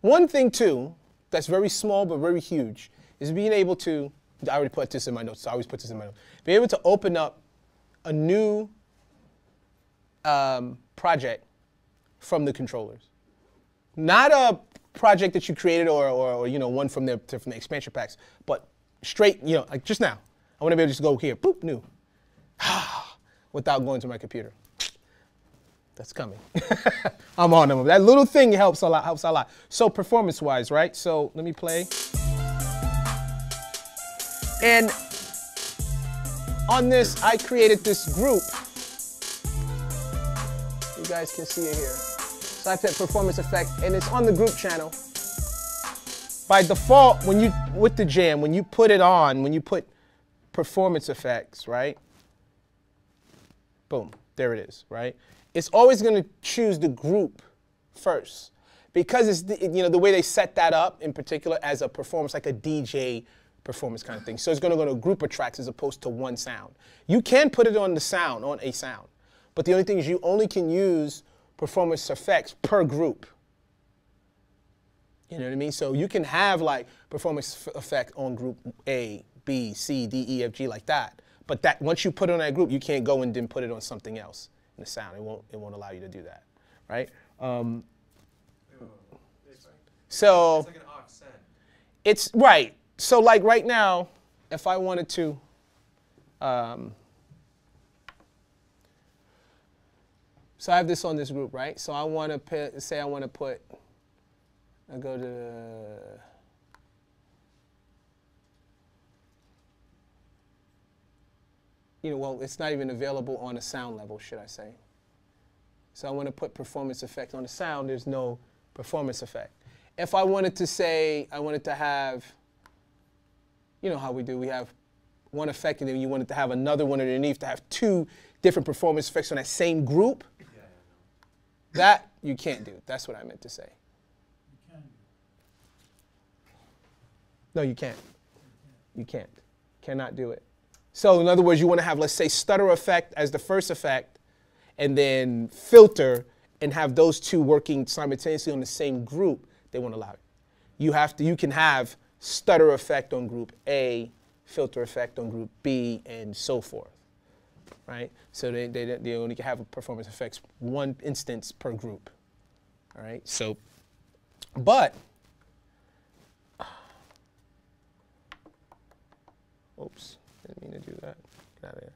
One thing too, that's very small but very huge, is being able to, I already put this in my notes, so I always put this in my notes, be able to open up a new project from the controllers. Not a project that you created or one from the expansion packs, but straight, like just now. I want to be able to just go here, boop, new, without going to my computer. That's coming. I'm on them. That little thing helps a lot. So performance-wise, right? So let me play. And on this, I created this group. You guys can see it here. So I put performance effect, and it's on the group channel. By default, with the jam, when you put it on, when you put performance effects, right? Boom, there it is, right? It's always going to choose the group first because it's the way they set that up in particular as a performance, like a DJ performance kind of thing. So it's going to go to a group of tracks as opposed to one sound. You can put it on a sound, but the only thing is you only can use performance effects per group. You know what I mean? So you can have like performance effect on group A, B, C, D, E, F, G like that. But that once you put it on that group, you can't go and then put it on something else in the sound. It won't allow you to do that, right? So it's like an offset. It's right. So like right now, if I wanted to, so I have this on this group, right? So I want to say I want to put. I go to. Well, it's not even available on a sound level, should I say. So I want to put performance effect on the sound. There's no performance effect. If I wanted to say, I wanted to have, how we do, we have one effect and then you wanted to have another one underneath to have two different performance effects on that same group. Yeah, I know. That you can't do. That's what I meant to say. You can do. No, you can't. You can't. Cannot do it. So in other words, you want to have, let's say, stutter effect as the first effect, and then filter, and have those two working simultaneously on the same group. They won't allow it. You can have stutter effect on group A, filter effect on group B, and so forth, right? So they only can have a performance effects one instance per group, all right? So, but. Oops. Didn't mean to do that. Get out of there.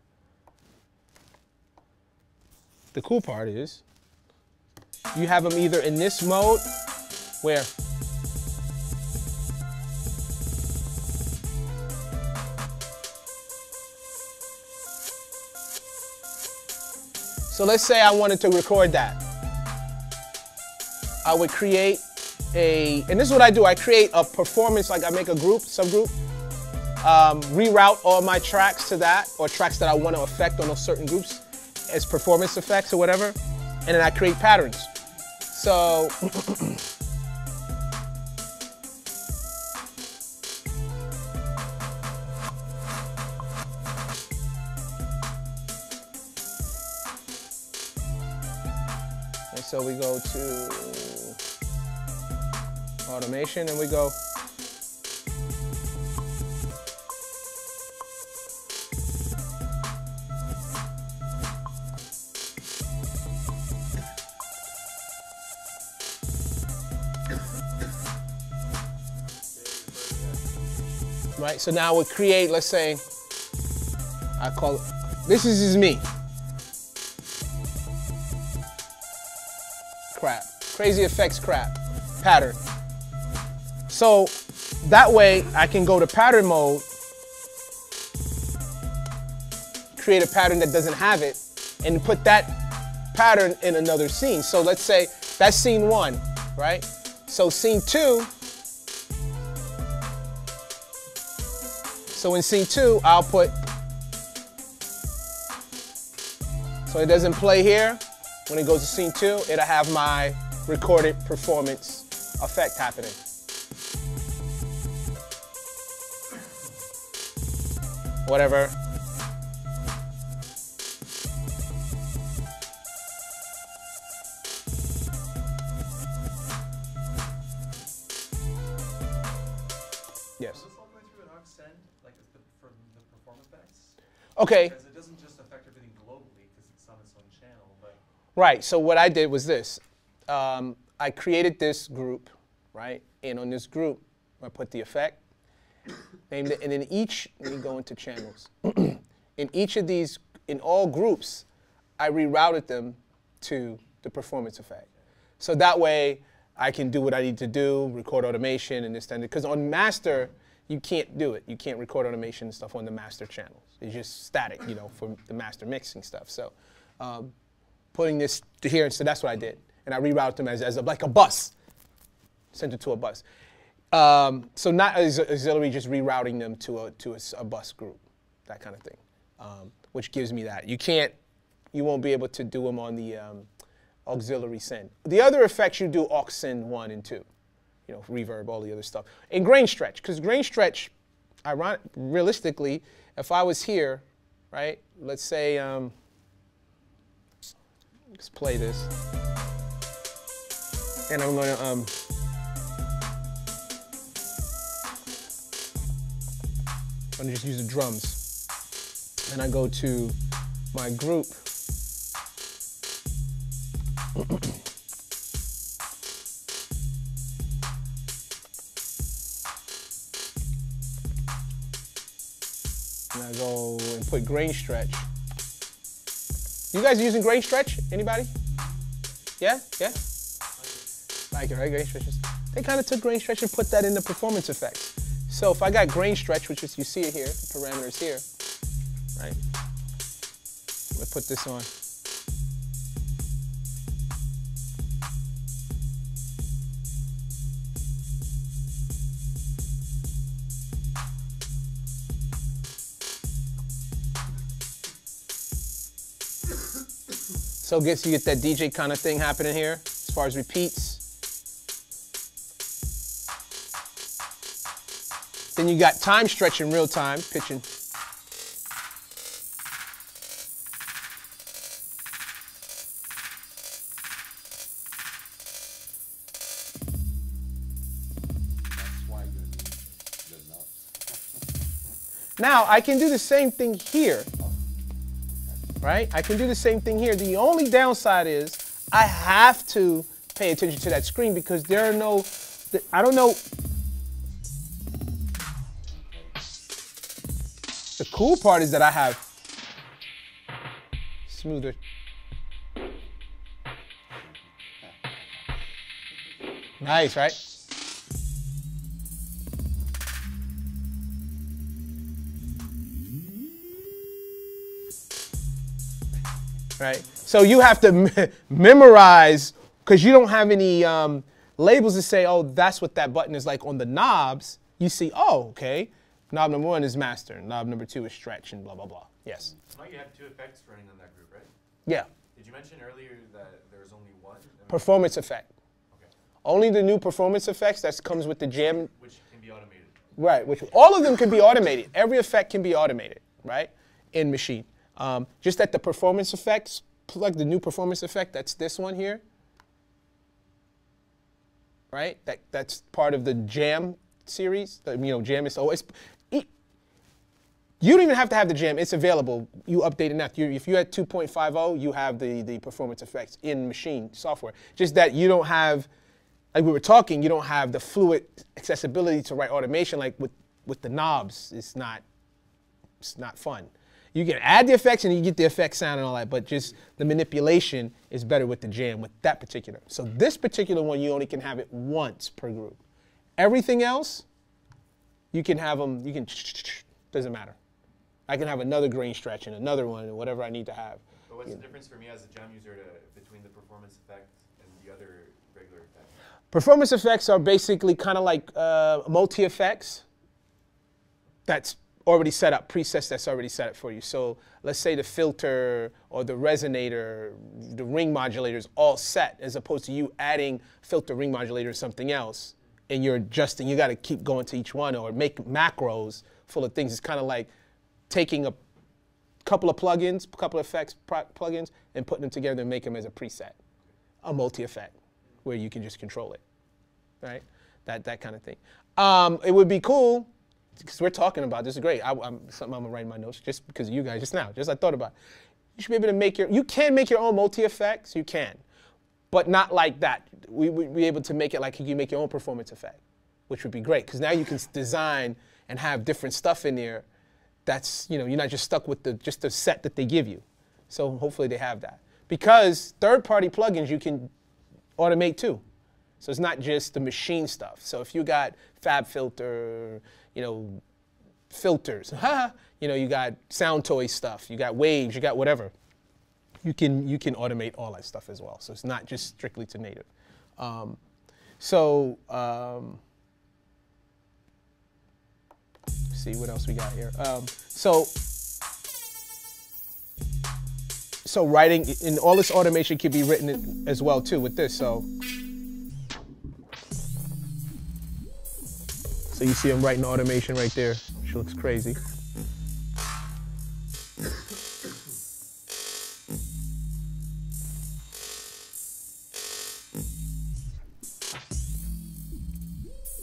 The cool part is you have them either in this mode where so let's say I wanted to record that. I would create and this is what I do, I create a performance, like I make a group, subgroup, reroute all my tracks to that, or tracks that I want to affect on those certain groups as performance effects or whatever, and then I create patterns. So and so we go to automation and we go right. So now we'll create, let's say, I call it, this is me. Crap. Crazy effects crap. Pattern. So that way I can go to pattern mode, create a pattern that doesn't have it, and put that pattern in another scene. So let's say that's scene 1, right? So scene 2, so in scene 2, I'll put, so it doesn't play here. When it goes to scene 2, it'll have my recorded performance effect happening. Whatever. Yes. Is this all going through an aux send, like for the performance effects? Okay. Because it doesn't just affect everything globally because it's on its own channel, but Right. So what I did was this. I created this group, right? And on this group, I put the effect, named it, and in each, let me go into channels. In each of these, in all groups, I rerouted them to the performance effect. So that way, I can do what I need to do, record automation and this and that. Because on master, you can't do it. You can't record automation and stuff on the master channels. It's just static, you know, for the master mixing stuff. So putting this to here, and so that's what I did. And I rerouted them as like a bus, sent it to a bus. So not as auxiliary, just rerouting them to a bus group, that kind of thing, which gives me that. You won't be able to do them on the auxiliary send. The other effects you do aux send 1 and 2, you know, reverb, all the other stuff. And grain stretch, because grain stretch, realistically, if I was here, right, let's say, let's play this. And I'm going to I'm going to just use the drums. And I go to my group. And I go and put grain stretch. You guys using grain stretch? Anybody? Yeah? Yeah? Like it, right? Grain stretches. They kind of took grain stretch and put that in the performance effects. So if I got grain stretch, which is, you see it here, the parameters here, right? I'm gonna put this on. So you get that DJ kind of thing happening here, as far as repeats. Then you got time stretch in real time, pitching. That's why you need the knobs. Now, I can do the same thing here, right? I can do the same thing here. The only downside is I have to pay attention to that screen because there are no, I don't know. The cool part is that I have smoother. Nice, right? Right? So you have to memorize, because you don't have any labels to say, oh, that's what that button is like on the knobs. You see, oh, okay. Knob number 1 is master. Knob number 2 is stretch and blah, blah, blah. Yes. Now you have 2 effects running on that group, right? Yeah. Did you mention earlier that there's only one? Performance effect. Okay. Only the new performance effects that comes with the Jam. Which can be automated. Right. Which all of them can be automated. Every effect can be automated, right? In Maschine. Just that the performance effects, like the new performance effect, that's this one here. Right? That's part of the Jam series. Jam is always. You don't even have to have the Jam. It's available. You update it now. If you had 2.50, you have the performance effects in Maschine software. Just that you don't have, like we were talking, you don't have the fluid accessibility to write automation like with the knobs. It's not fun. You can add the effects and you get the effect sound and all that, but just the manipulation is better with the Jam, with that particular. So this particular one, you only can have it once per group. Everything else, you can have them, doesn't matter. I can have another grain stretch and another one and whatever I need to have. But what's the difference for me as a Jam user between the performance effect and the other regular effect? Performance effects are basically kind of like multi-effects that's already set up, presets that's already set up for you. So let's say the filter or the resonator, the ring modulator is all set, as opposed to you adding filter, ring modulator, or something else, and you're adjusting. You got to keep going to each one or make macros full of things. It's kind of like taking a couple of plugins, couple of effects plugins, and putting them together and make them as a preset, a multi-effect, where you can just control it, right? That kind of thing. It would be cool, because we're talking about this is great. Something I'm gonna write in my notes just because of you guys just now. Just I thought about it. You should be able to make you can make your own multi-effects, you can, but not like that. We would be able to make it like you can make your own performance effect, which would be great, because now you can design and have different stuff in there. That's, you're not just stuck with just the set that they give you. So hopefully they have that. Because third-party plugins you can automate too. So it's not just the Maschine stuff. So if you got FabFilter, filters, you got SoundToy stuff, you got Waves, you got whatever. You can automate all that stuff as well. So it's not just strictly to native. See what else we got here. So writing, and all this automation can be written as well too with this. So you see I'm writing automation right there, which looks crazy.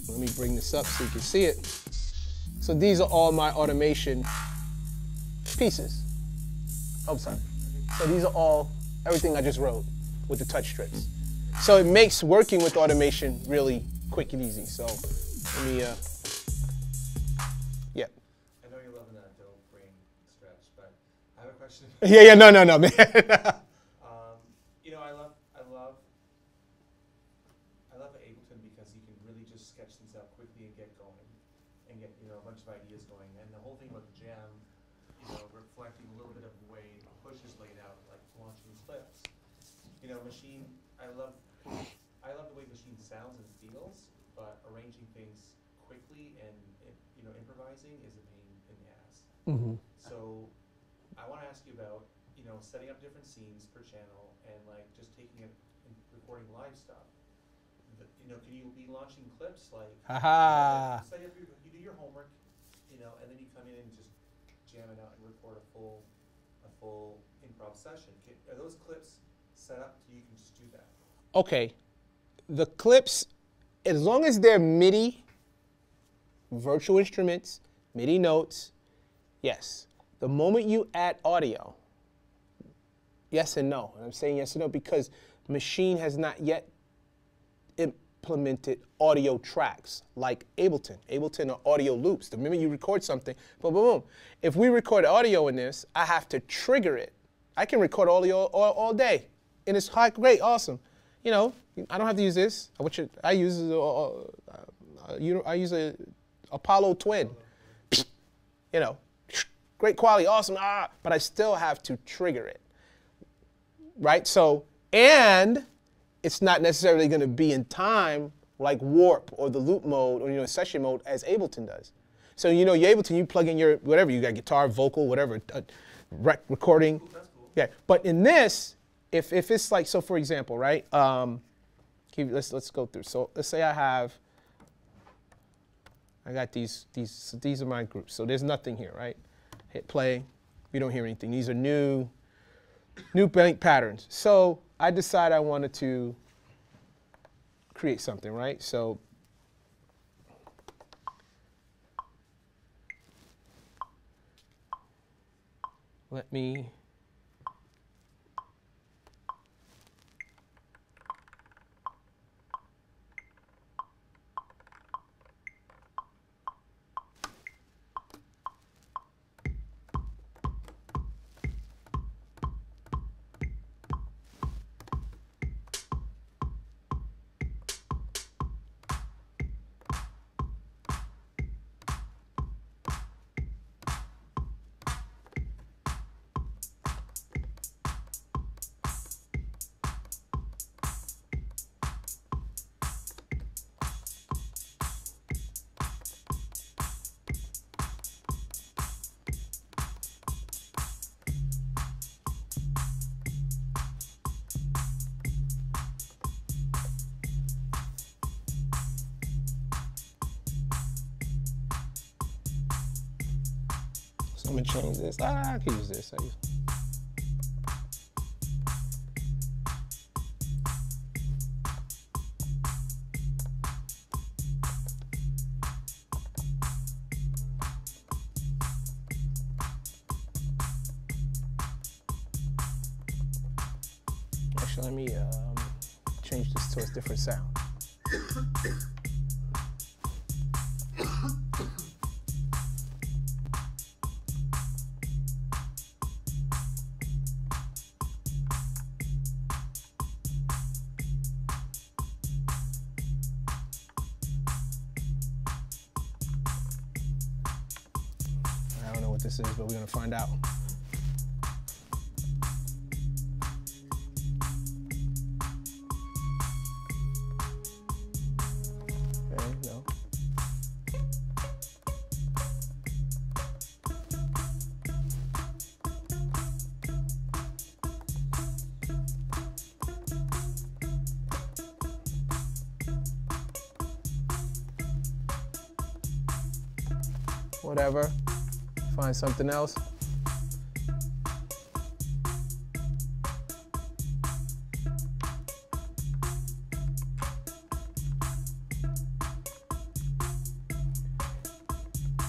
Let me bring this up so you can see it. So these are all my automation pieces. Oh, sorry. So these are all, everything I just wrote with the touch strips. So it makes working with automation really quick and easy. So let me, yeah. I know you're loving that dope brain stretch, but I have a question. Yeah, no, man. I love Ableton because you can really just sketch things out quickly and get going, and get a bunch of ideas going. And the whole thing about the Jam, reflecting a little bit of the way Push is laid out, like launching clips. Maschine, I love the way Maschine sounds and feels, but arranging things quickly and improvising is a pain in the ass. Mm-hmm. So I want to ask you about setting up different scenes per channel and like just taking it and recording live stuff. Can you be launching clips like? Say if you do your homework, and then you come in and just jam it out and record a full improv session. Are those clips set up so you can just do that? Okay, the clips, as long as they're MIDI, virtual instruments, MIDI notes, yes. The moment you add audio, yes and no. And I'm saying yes and no because Maschine has not yet implemented audio tracks like Ableton. Ableton are audio loops. The minute you record something, boom, boom, boom. If we record audio in this, I have to trigger it. I can record audio all day, and it's high, great, awesome. I don't have to use this. I use a Apollo Twin. Great quality, awesome, but I still have to trigger it, right? So, and it's not necessarily going to be in time like Warp or the loop mode or session mode as Ableton does. So you know, you're able to, you plug in your, whatever, you got guitar, vocal, whatever, recording. Ooh, that's cool. Yeah, but in this, if it's like, so for example, right, let's go through. So let's say I got these are my groups. So there's nothing here, right? Hit play, we don't hear anything. These are new blank patterns. So I decide I wanted to create something, right? So let me I'm gonna change this. I can use this. Actually, let me change this to a different sound. I don't know what this is, but we're gonna find out. Okay, no. Whatever. Find something else.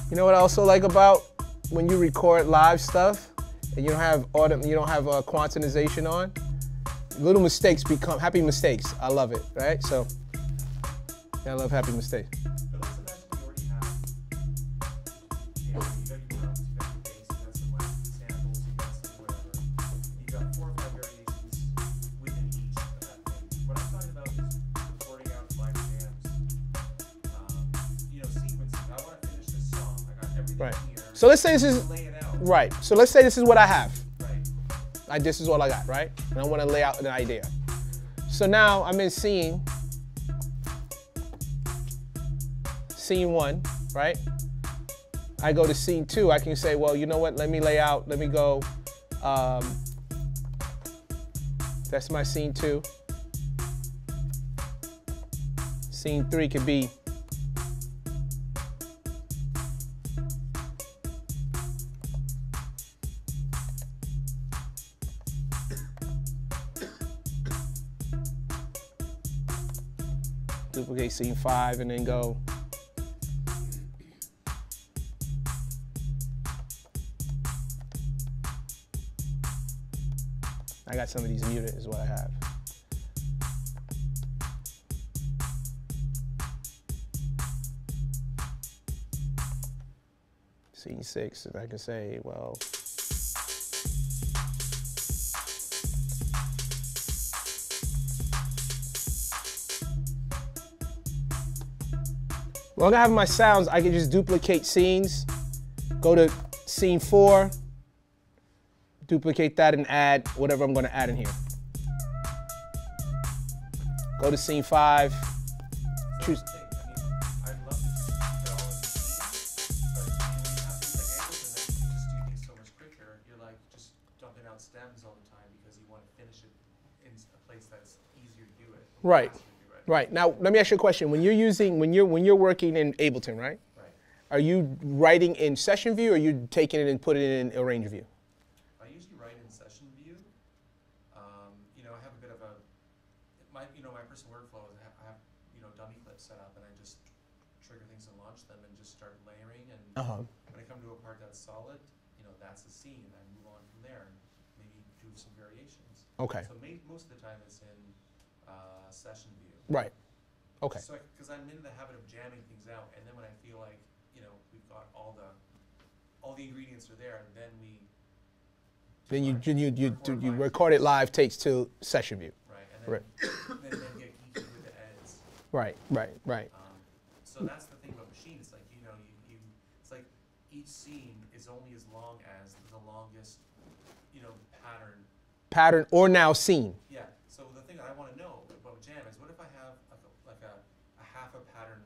You know what I also like about when you record live stuff and you don't have quantization on? Little mistakes become happy mistakes. I love it, right? So yeah, I love happy mistakes. But let's imagine you already have, you got your drums, you got your bass, you got some like samples, you got some whatever. You got 4 or 5 variations within each of that thing. What I'm talking about is recording out live jams, sequencing. I want to finish this song. I got everything Right. here. So let's say this is Lay it out. right. So let's say this is what I have. Right. This is all I got, right? And I want to lay out an idea. So now I'm in scene 1, right? I go to scene 2, I can say, well, you know what, let me lay out, let me go, that's my scene 2. Scene 3 could be duplicate scene 5 and then go I got some of these muted is what I have. Scene 6, and I can say, well, long as I have my sounds, I can just duplicate scenes, go to scene 4, duplicate that and add whatever I'm going to add in here. Go to scene 5, choose. I'd love to keep it all in the scene, but place that's easier to do it. Right. faster to do it. Right. Now, let me ask you a question. When you're working in Ableton, right? Right. Are you writing in session view, or are you taking it and putting it in arrange view? I usually write in session view. You know, I have a bit of a my personal workflow is I have dummy clips set up, and I just trigger things and launch them and just start layering. And when I come to a part that's solid, that's the scene. I move on from there and maybe do some variations. Okay. So most of the time it's in session view. Right. Okay. So because I'm in the habit of jamming things out, and then when I feel like we've got all the ingredients are there, and then we Then you record it live, takes to session view. right, and then, then get geeky with the edits. Right. So that's the thing about Machine. It's like it's like each scene is only as long as the longest pattern. Pattern or now scene. Yeah. So the thing that I want to know about Jam is, what if I have like a half a pattern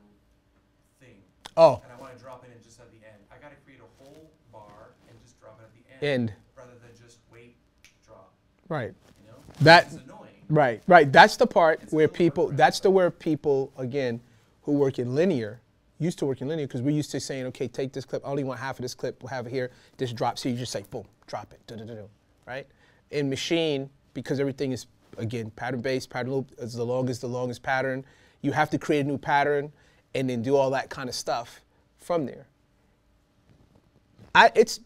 thing, Oh. and I want to drop it in just at the end? I got to create a whole bar and just drop it at the End. rather than just wait, drop. Right. That's annoying. Right. That's the part It's a where little people. workaround. That's the where people again, who work in linear, used to work in linear, because we're used to saying, okay, take this clip. I only want half of this clip. We'll have it here. This drops. So you just say, boom, drop it. Right. In Machine, because everything is again pattern based, pattern loop is the longest pattern. You have to create a new pattern, and then do all that kind of stuff from there. It's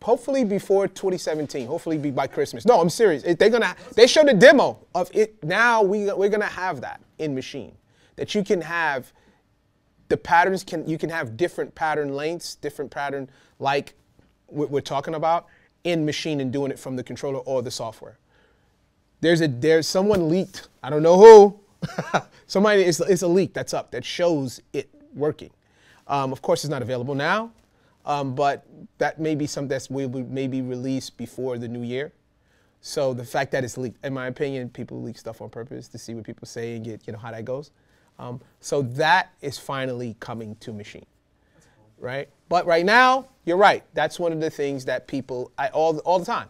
hopefully before 2017. Hopefully by Christmas. No, I'm serious. They showed a demo of it. Now we're gonna have that in Machine, that you can have the patterns. You can have different pattern lengths, different pattern like we're talking about in Machine, and doing it from the controller or the software. There's someone leaked. I don't know who. Somebody, it's a leak that's up that shows it working. Of course, it's not available now, but that may be something that's will maybe released before the new year. So the fact that it's leaked, in my opinion, people leak stuff on purpose to see what people say and get how that goes. So that is finally coming to Machine. Right? But right now, you're right. That's one of the things that people, all the time,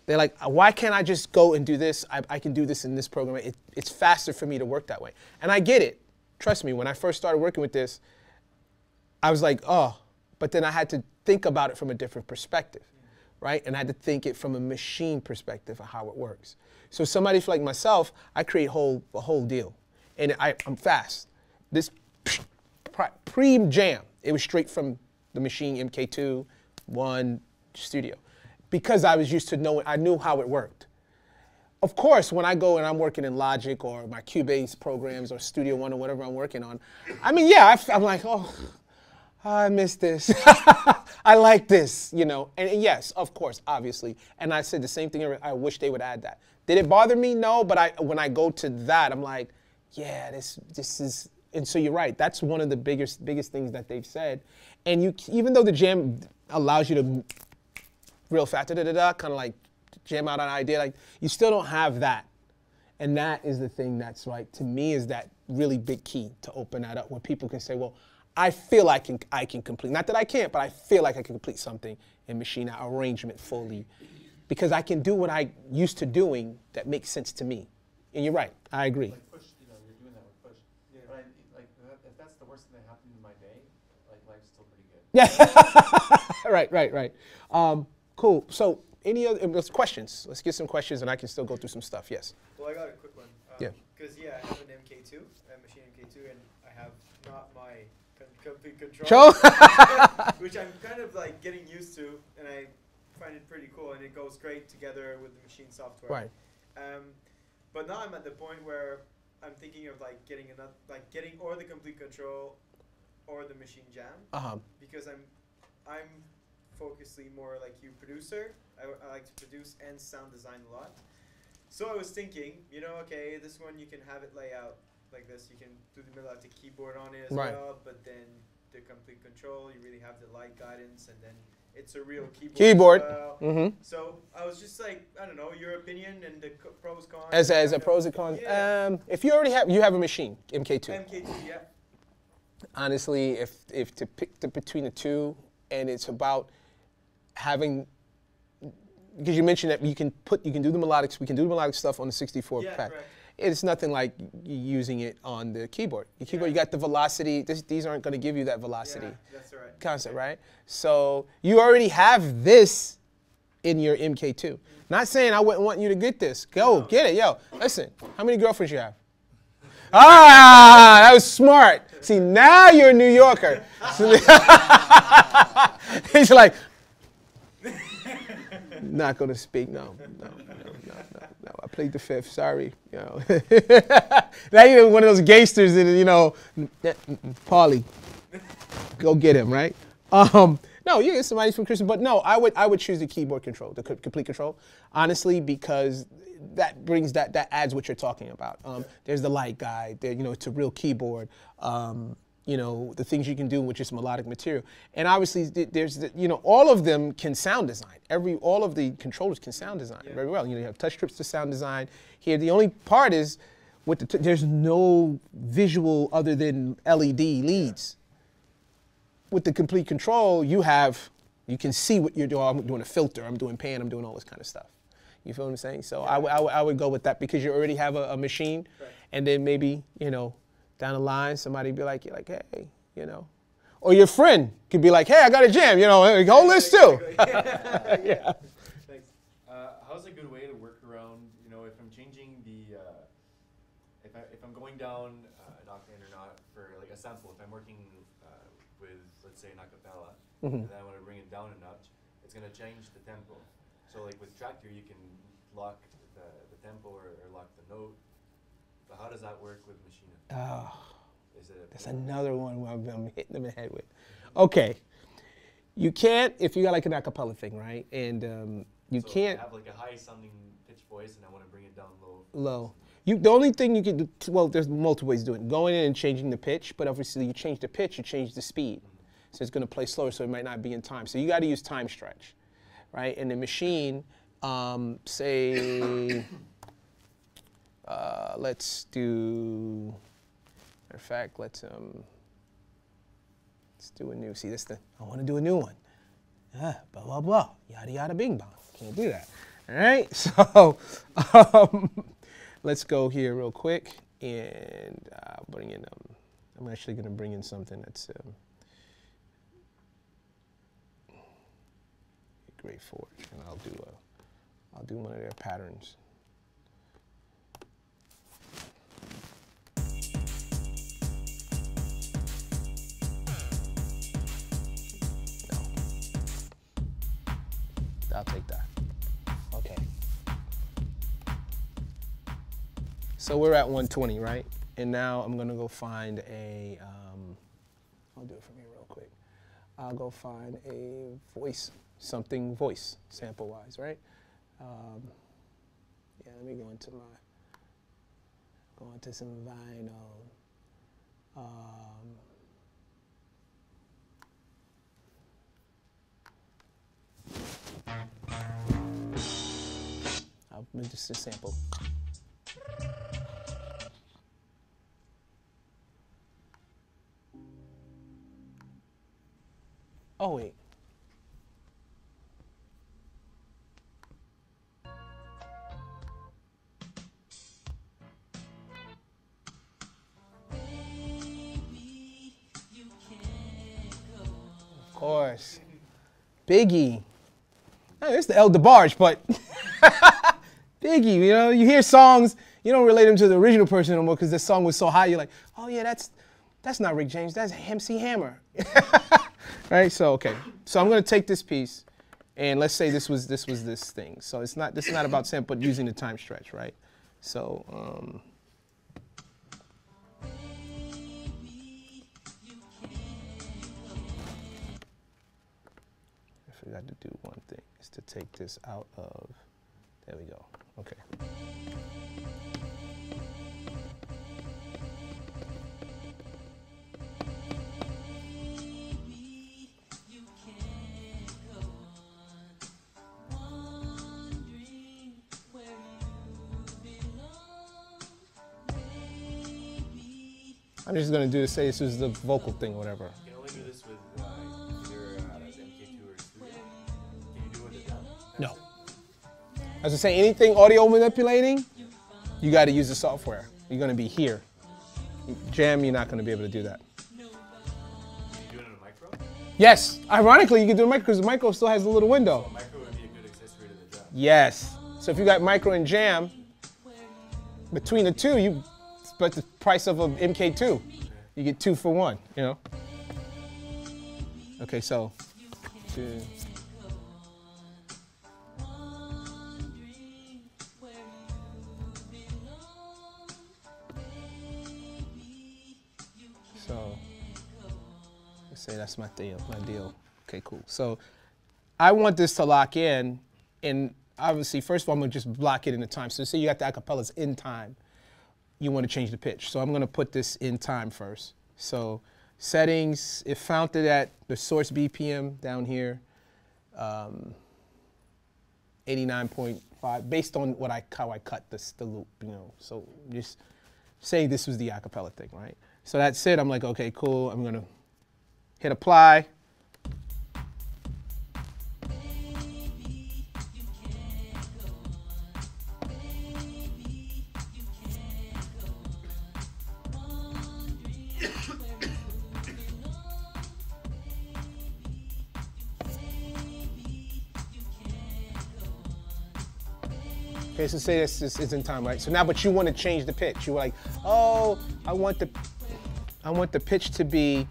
they're like, why can't I just go and do this? I can do this in this program. It's faster for me to work that way. And I get it. Trust me, when I first started working with this, I was like, oh, but then I had to think about it from a different perspective, right? And I had to think it from a Machine perspective of how it works. So somebody like myself, I create a whole deal. And I'm fast. This pre-Jam, it was straight from the Machine MK2 1 studio, because I was used to knowing, I knew how it worked. Of course, when I go and I'm working in Logic or my Cubase programs or Studio One or whatever I'm working on, I mean, yeah, I'm like, oh, I miss this. I like this, And yes, of course, obviously. And I said the same thing. I wish they would add that. Did it bother me? No, but when I go to that, I'm like, yeah, this is. And so you're right. That's one of the biggest things that they've said. And even though the Jam allows you to real fast, kind of like jam out an idea, like you still don't have that. And that is the thing that's like, to me, is that really big key to open that up, where people can say, well, I feel I can complete, not that I can't, but I feel like I can complete something in Machine arrangement fully, because I can do what I used to doing that makes sense to me. And you're right. I agree. Like Push, you're doing that with Push. Yeah. But if that's the worst thing that happened in my day, like life's still pretty good. Yeah. Right. Cool. So any other questions? Let's get some questions, and I can still go through some stuff. Yes. Well, I got a quick one. Yeah. Because I have an MK2, a Machine MK2, and I have not my complete control, Show? which I'm kind of like getting used to, and I find it pretty cool, and it goes great together with the Machine software. Right. But now I'm at the point where I'm thinking of like getting or the complete control, or the Machine Jam, because I'm focusedly more like you, producer. I like to produce and sound design a lot. So I was thinking, okay, this one you can have it lay out like this. You can do the middle, have the keyboard on it as well, but then the complete control, you really have the light guidance, and then it's a real keyboard. As well. So I was just like, I don't know, your opinion and the pros, cons. As a pros and cons. Yeah. If you already have a Machine MK2. MK2, yeah. Honestly, if to pick between the two, and it's about having because you mentioned that you can do the melodic, we can do the melodic stuff on the 64 Yeah, pad. correct. It's nothing like using it on the keyboard. Your keyboard, you got the velocity. These aren't going to give you that velocity Yeah, that's right. concept, right? So you already have this in your MK2. Not saying I wouldn't want you to get this. Go get it, yo. Listen, how many girlfriends you have? Ah, that was smart. See, now you're a New Yorker. He's like, not gonna speak. No. I plead the fifth. Sorry. You know. Now you're one of those gangsters that, you know, Paulie, go get him, right? No, you get somebody from Christian, but no, I would choose the keyboard control, the complete control, honestly, because that brings that adds what you're talking about. There's the light guide. There, you know, it's a real keyboard. You know, the things you can do with just melodic material, and obviously there's you know, all of them can sound design. All of the controllers can sound design very well. You know, you have touch strips to sound design. Here, the only part is with there's no visual other than LED leads. With the complete control, you can see what you're doing. I'm doing a filter, I'm doing pan, I'm doing all this kind of stuff. You feel what I'm saying? So I would go with that because you already have a machine, and then maybe, you know, down the line somebody be like, hey, you know, or your friend could be like, hey, I got a jam, you know, hold this too. Yeah. Thanks. How's a good way to work around, you know, if I'm changing the, if I'm going down an octane or not for like a sample, if I'm working with, let's say, an acapella, and then I want to bring it down a notch, it's going to change the tempo. So like with Tractor, you can lock the tempo or lock the note. But how does that work with Maschine? Oh, Is it that's another one where I'm hitting them in the head with. Okay, you can't, if you got like an acapella thing, right? And you can't. I have like a high sounding pitch voice and I want to bring it down low. Low. The only thing you can do, well, there's multiple ways to do it. Going in and changing the pitch, but obviously you change the pitch, you change the speed. So it's going to play slower, so it might not be in time. So you got to use time stretch, right? And the Maschine, say, let's do, matter of fact, let's do a new, see this, I want to do a new one. Blah, blah, blah, yada, yada, bing, bong. Can't do that, all right? So let's go here real quick and bring in, I'm actually going to bring in something that's Great Forge, and I'll do one of their patterns. No. I'll take that. Okay. So we're at 120, right? And now I'm gonna go find a, I'll do it from here real quick. I'll go find a voice, something voice, sample-wise, right? Yeah, let me go into some vinyl. I'll just a sample. Oh, wait. Of course. Biggie. Oh, it's the El DeBarge, but Biggie, you know, you hear songs, you don't relate them to the original person anymore because the song was so high, you're like, oh yeah, that's not Rick James, that's MC Hammer. Right, so okay. So I'm gonna take this piece and let's say this was this thing. So this is not about sample, but using the time stretch, right? So I forgot to do one thing, is to take this out of, there we go, okay. I'm just gonna do say this is the vocal thing, whatever. You can only do this with either MK2 or Studio. Can you do it with the drum? No. As I say, anything audio manipulating, you got to use the software. You're going to be here. Jam, you're not going to be able to do that. You do it in a micro? Yes, ironically, you can do a micro because the micro still has a little window. So a micro would be a good accessory to the Jam. Yes. So if you got micro and Jam, between the two, you split the price of an MK2. You get 2 for 1, you know? Okay, so 2. So let's say that's my deal. Okay, cool. So I want this to lock in, and obviously, first of all, I'm gonna just block it in the time. So say you got the acapellas in time, you want to change the pitch. So I'm gonna put this in time first. So settings, it found it at the source BPM down here, 89.5, based on what how I cut the loop, you know. So just say this was the acapella thing, right? So that's it. I'm like, okay, cool. I'm gonna hit apply. Okay, so say this is in time, right? So now, but you want to change the pitch. You were like, oh, I want the pitch to be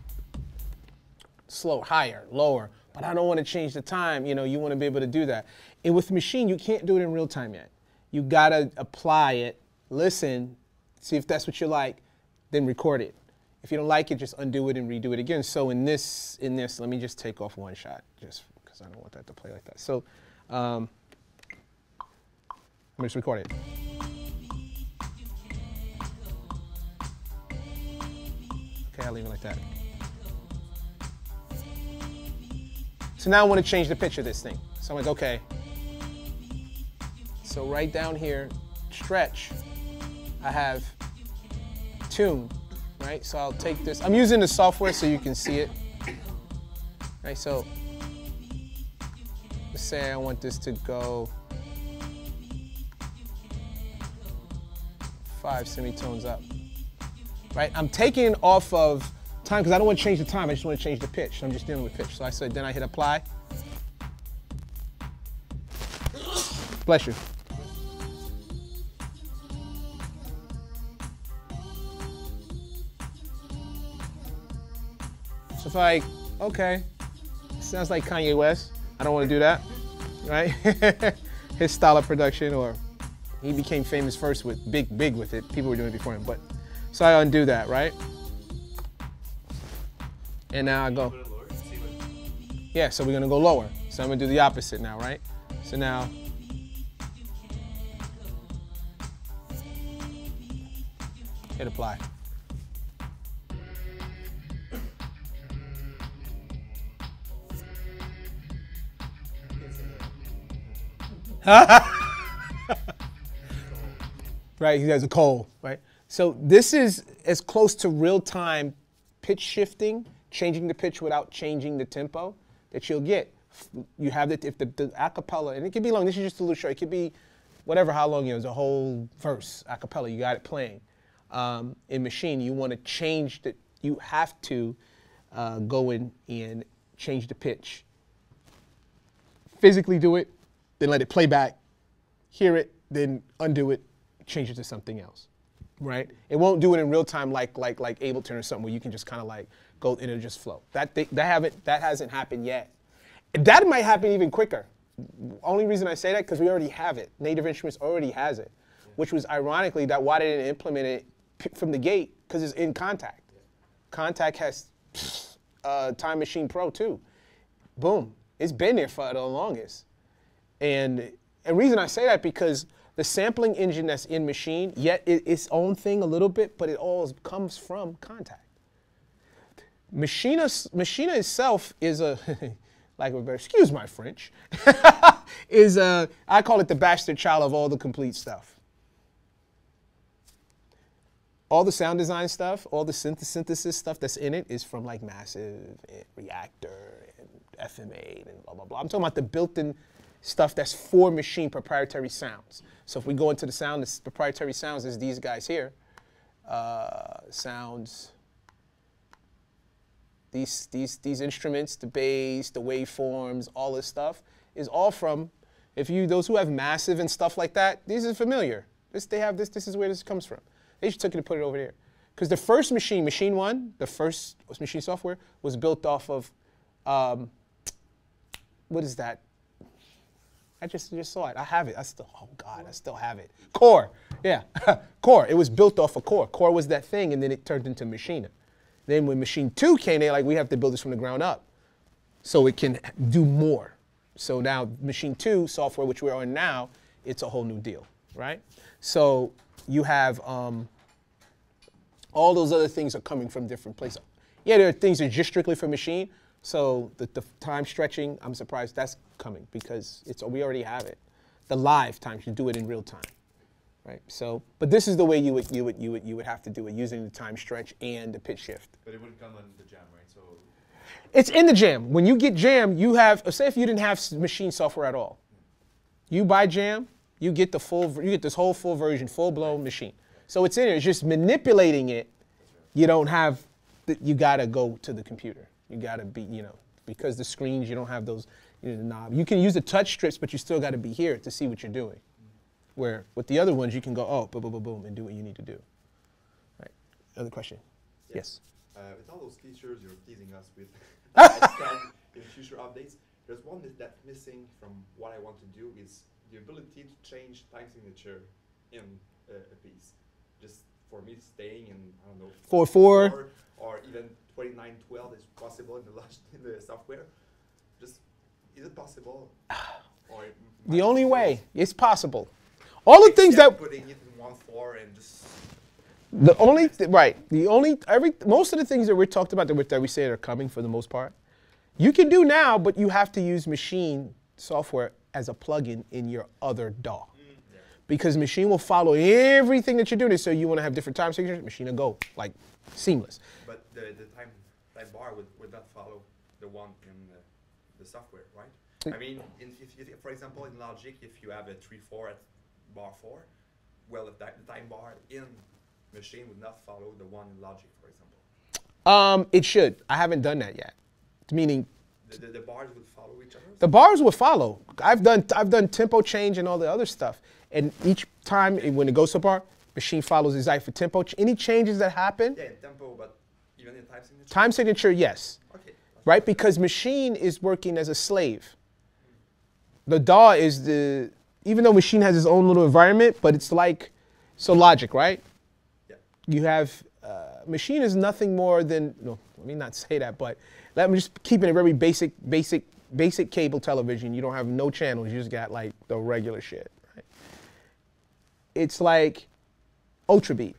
slow, higher, lower, but I don't want to change the time. You know, you want to be able to do that. And with Maschine, you can't do it in real time yet. You gotta apply it, listen, see if that's what you like, then record it. If you don't like it, just undo it and redo it again. So in this, let me just take off one shot, just because I don't want that to play like that. So. I'm just record it. Okay, I'll leave it like that. So now I want to change the pitch of this thing. So I'm like, okay. So right down here, stretch, I have tune, right? So I'll take this. I'm using the software so you can see it. Right, so let's say I want this to go 5 semitones up, right? I'm taking off of time because I don't want to change the time. I just want to change the pitch. I'm just dealing with pitch. So I said, then I hit apply. Bless you. So if I, okay, sounds like Kanye West. I don't want to do that, right? His style of production, or he became famous first with big with it. People were doing it before him, but so I undo that, right? And now I go. Yeah, so we're gonna go lower. So I'm gonna do the opposite now, right? So now. Hit apply. Right, he has a cold, right? So this is as close to real-time pitch shifting, changing the pitch without changing the tempo that you'll get. You have it if the acapella, and it could be long, this is just a little short, it could be whatever, how long it is, a whole verse, acapella, you got it playing. In Maschine, you want to change the, you have to go in and change the pitch. Physically do it, then let it play back, hear it, then undo it, change it to something else, right? It won't do it in real time like Ableton or something where you can just kind of like go and it'll just flow. That hasn't happened yet. That might happen even quicker. Only reason I say that because we already have it. Native Instruments already has it, which was ironically that why they didn't implement it from the gate because it's in Contact. Contact has Time Machine Pro too. Boom, it's been there for the longest. And the reason I say that because the sampling engine that's in Maschine, yet its own thing a little bit, but it all comes from Contact. Maschine itself is a, excuse my French, is a, I call it the bastard child of all the complete stuff. All the sound design stuff, all the synthesis stuff that's in it is from like Massive and Reactor and FM8 and blah, blah, blah. I'm talking about the built-in stuff that's for Maschine proprietary sounds. So if we go into the sound, the proprietary sounds is these guys here. Sounds, these instruments, the bass, the waveforms, all this stuff is all from, those who have Massive and stuff like that, these are familiar. This is where this comes from. They just took it and put it over there. Because the first Maschine, Maschine 1, the first Maschine software, was built off of, what is that? I just saw it. I have it. Oh God, I still have it. Core, yeah, Core. It was built off of Core. Core was that thing, and then it turned into Maschine. Then when Maschine 2 came, they're like, we have to build this from the ground up, so it can do more. So now Maschine 2 software, which we're on now, it's a whole new deal, right? So you have all those other things are coming from different places. Yeah, there are things that are just strictly for Maschine. So the time stretching, I'm surprised that's coming because we already have it. The live times, you do it in real time, right? So, but this is the way you would have to do it using the time stretch and the pitch shift. But it wouldn't come on the Jam, right? So it's in the Jam. When you get Jam, you have, say if you didn't have Maschine software at all, you buy Jam, you get this whole full version, full-blown Maschine. So it's in there. It's just manipulating it. You don't have, you gotta go to the computer. You gotta be, because the screens, you don't have those, the knob. You can use the touch strips, but you still gotta be here to see what you're doing. Where with the other ones, you can go, oh, boom, boom, boom, boom, and do what you need to do. Right. Other question? Yeah. Yes. With all those features you're teasing us with in future updates, there's one that's missing from what I want to do is the ability to change time signature in a piece. Just for me staying in, I don't know, 4/4 or even 2912 is possible in the software. Just, is it possible? Or the only way it's possible. All the things that putting it in 1/4 and just most of the things that we're talked about that we say are coming for the most part, you can do now, but you have to use Maschine software as a plugin in your other DAW. Because Maschine will follow everything that you're doing. So you want to have different time signatures, Maschine will go, like, seamless. But the time bar would not follow the one in the software, right? I mean, for example, in Logic, if you have a 3/4 at bar 4, well, the time bar in Maschine would not follow the one in Logic, for example. It should. I haven't done that yet. Meaning, the bars would follow each other. the bars will follow. I've done tempo change and all the other stuff. And each time when it goes to bar, Maschine follows exactly for tempo. Any changes that happen? Yeah, in tempo, but even in time signature? Time signature, yes. Okay. Right? Because Maschine is working as a slave. The DAW is even though Maschine has its own little environment, but it's like, so Logic, right? Yeah. You have, Maschine is nothing more than, no, let me not say that, but let me just keep it a very basic cable television. You don't have no channels, you just got like the regular shit. It's like Ultrabeat.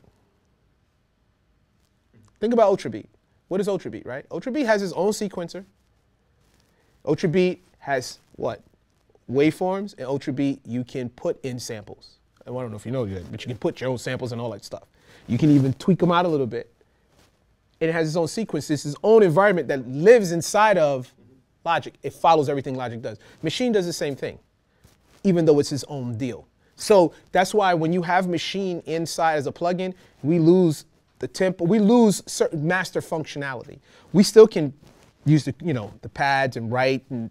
Think about Ultrabeat. What is Ultrabeat, right? Ultrabeat has its own sequencer. Ultrabeat has what? Waveforms, and Ultrabeat you can put in samples. I don't know if you know that, but you can put your own samples and all that stuff. You can even tweak them out a little bit. And it has its own sequences, its own environment that lives inside of Logic. It follows everything Logic does. Maschine does the same thing, even though it's its own deal. So that's why when you have Maschine inside as a plugin, we lose the tempo, we lose certain master functionality. We still can use the pads and write and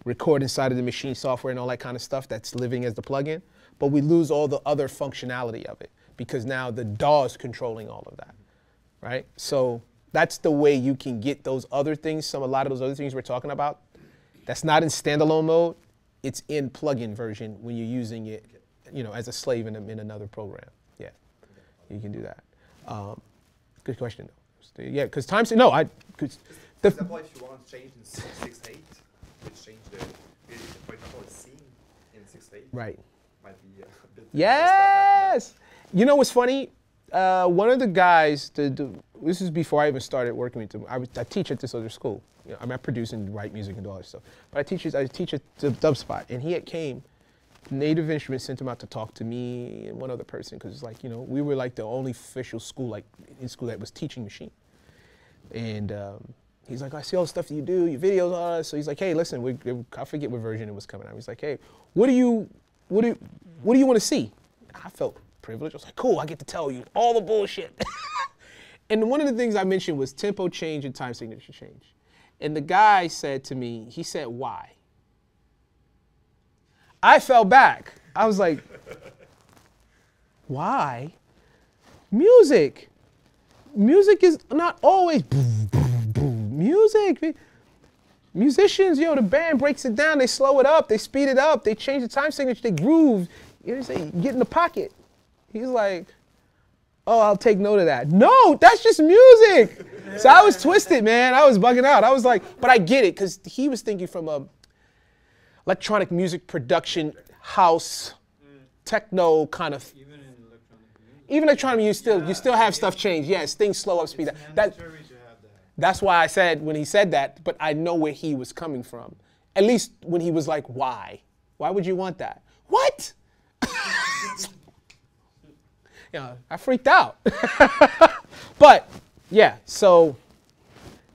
record inside of the Maschine software and all that kind of stuff that's living as the plugin, but we lose all the other functionality of it because now the DAW is controlling all of that, right? So that's the way you can get those other things, a lot of those other things we're talking about. That's not in standalone mode, it's in plugin version when you're using it as a slave in another program. Yeah, you can do that. Good question though. Yeah, because for example, if you want to change in 6/8, which change for example, the scene in 6/8. Right. Might be a bit. Yes. You know what's funny? One of the guys, this is before I even started working with him. I teach at this other school. I produce and write music and do all that stuff. But I teach at the Dubspot, and he came. Native Instruments sent him out to talk to me and one other person because it's like, we were like the only official school in school that was teaching Maschine. And He's like, I see all the stuff that you do, your videos, all that. So he's like, hey, listen, I forget what version it was coming out. He's like, hey, what do you want to see? I felt privileged. I was like, cool, I get to tell you all the bullshit. And one of the things I mentioned was tempo change and time signature change. And the guy said to me, he said, why? I fell back. I was like, why? Music is not always boom, boom, boom. Music. Musicians, the band breaks it down, they slow it up, they speed it up, they change the time signature, they groove. You know what I'm saying? Get in the pocket. He's like, oh, I'll take note of that. No, that's just music. So I was twisted, man. I was bugging out. I was like, but I get it, because he was thinking from a electronic music production, house, techno kind of. Even electronic music, you still have stuff change. Yes, things slow up, speed up. That's why I said when he said that, but I know where he was coming from. At least when he was like, why? Why would you want that? What? I freaked out. But yeah, so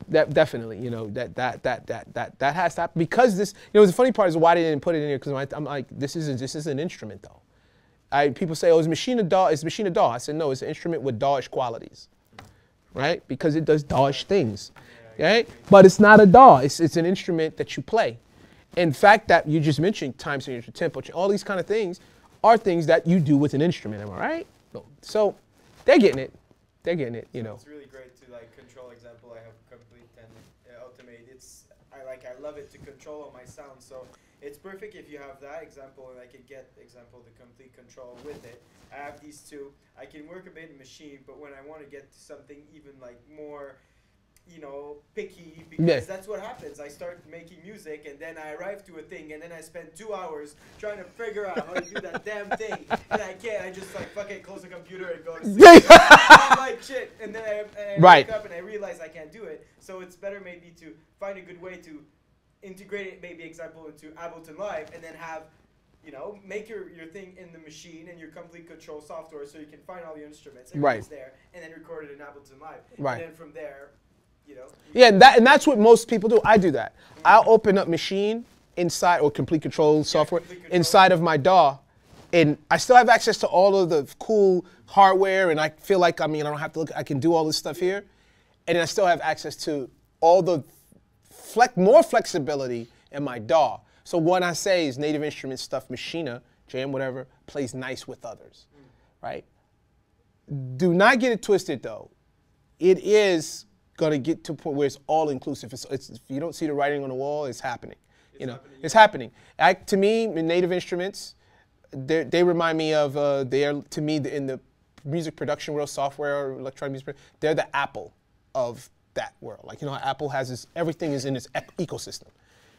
that definitely, that has to happen, because this, the funny part is why they didn't put it in here, because I'm like, this is an instrument though. People say, oh, is Maschine a DAW? Is Maschine a DAW? I said, no, it's an instrument with DAW-ish qualities, right? Because it does DAW-ish things, right? But it's not a DAW. It's an instrument that you play. In fact, that you just mentioned, time signature, tempo, all these kind of things are things that you do with an instrument, am I right? No. So they're getting it. They're getting it, It's really great to control. Example, I have complete and automate. I love it to control all my sound. So it's perfect if you have that example, and I can get example the complete control with it. I have these two. I can work a bit in Maschine, but when I want to get to something even more, picky, because that's what happens. I start making music, and then I arrive to a thing, and then I spend 2 hours trying to figure out how to do that damn thing, and I can't. I just fuck it, close the computer and go to sleep. I'm like shit, and then I wake up and I realize I can't do it. So it's better maybe to find a good way to integrate it, maybe example, into Ableton Live, and then have, make your thing in the machine and your complete control software, so you can find all the instruments, everything's there, and then record it in Ableton Live. Right. And then from there, Yeah, and that's what most people do. I do that. I'll open up Maschine inside, or complete control software, complete control inside of my DAW, and I still have access to all of the cool hardware, and I feel like, I don't have to look, I can do all this stuff here, and then I still have access to all the more flexibility in my DAW. So what I say is Native Instruments stuff, Maschine Jam, whatever, plays nice with others, right? Do not get it twisted though. It is gonna get to a point where it's all inclusive. If you don't see the writing on the wall, it's happening. It's happening. To me, Native Instruments, they remind me of, to me, in the music production world, software, or electronic music, they're the Apple of that world. How Apple has everything is in its ecosystem.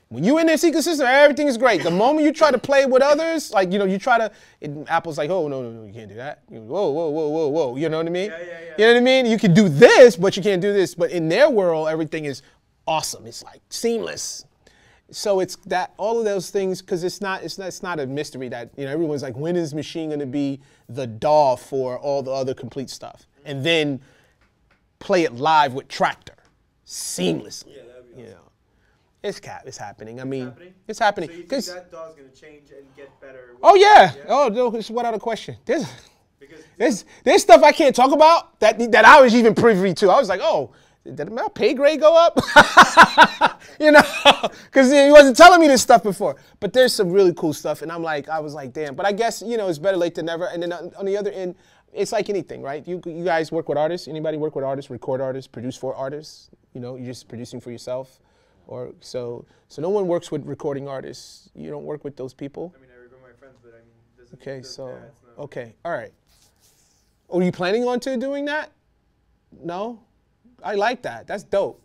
When you're in this ecosystem, everything is great. The moment you try to play with others, you try to, Apple's like, oh, no, you can't do that. Whoa. You know what I mean? Yeah. You know what I mean? You can do this, but you can't do this. But in their world, everything is awesome. It's seamless. So it's that, all of those things, because it's not a mystery that, everyone's like, when is Maschine going to be the DAW for all the other complete stuff? And then play it live with Tractor seamlessly. Yeah, that'd be awesome. It's happening. It's happening. So you think that DAW's going to change and get better? Oh yeah. Oh no, it's without a question. There's stuff I can't talk about that I was even privy to. I was like, oh, did my pay grade go up? Because he wasn't telling me this stuff before. But there's some really cool stuff, and I was like, damn. But I guess it's better late than never. And then on the other end, it's like anything, right? You guys work with artists. Anybody work with artists? Record artists? Produce for artists? You're just producing for yourself, or so no one works with recording artists. You don't work with those people. I record my friends, but doesn't. Okay, so okay, all right. Are you planning on doing that? No, I like that. That's dope.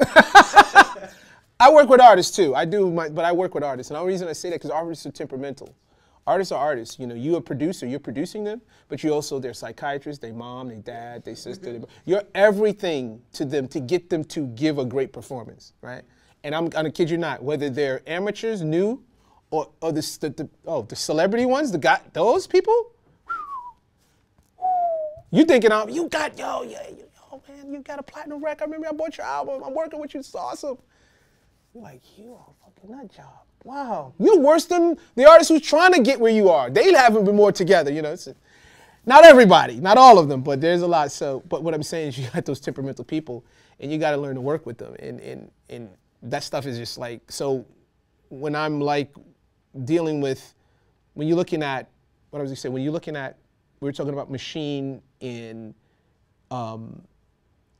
I work with artists too. I do, but I work with artists, and the only reason I say that because artists are temperamental. Artists are artists. You're a producer. You're producing them, but you also their psychiatrist, their mom, their dad, their sister. You're everything to them to get them to give a great performance, right? And I'm gonna kid you not, whether they're amateurs, new, or the celebrity ones, those people. You thinking you got yo, man, you got a platinum record. I remember I bought your album. I'm working with you. It's awesome. You're like, you are a fucking nut job. Wow. You're worse than the artist who's trying to get where you are. They haven't been more together, you know. Not everybody, not all of them, but there's a lot. So, but what I'm saying is you got those temperamental people, and you got to learn to work with them. And that stuff is just like, so when I'm like dealing with, when you're looking at, what I was going to say, when you're looking at, we were talking about machine in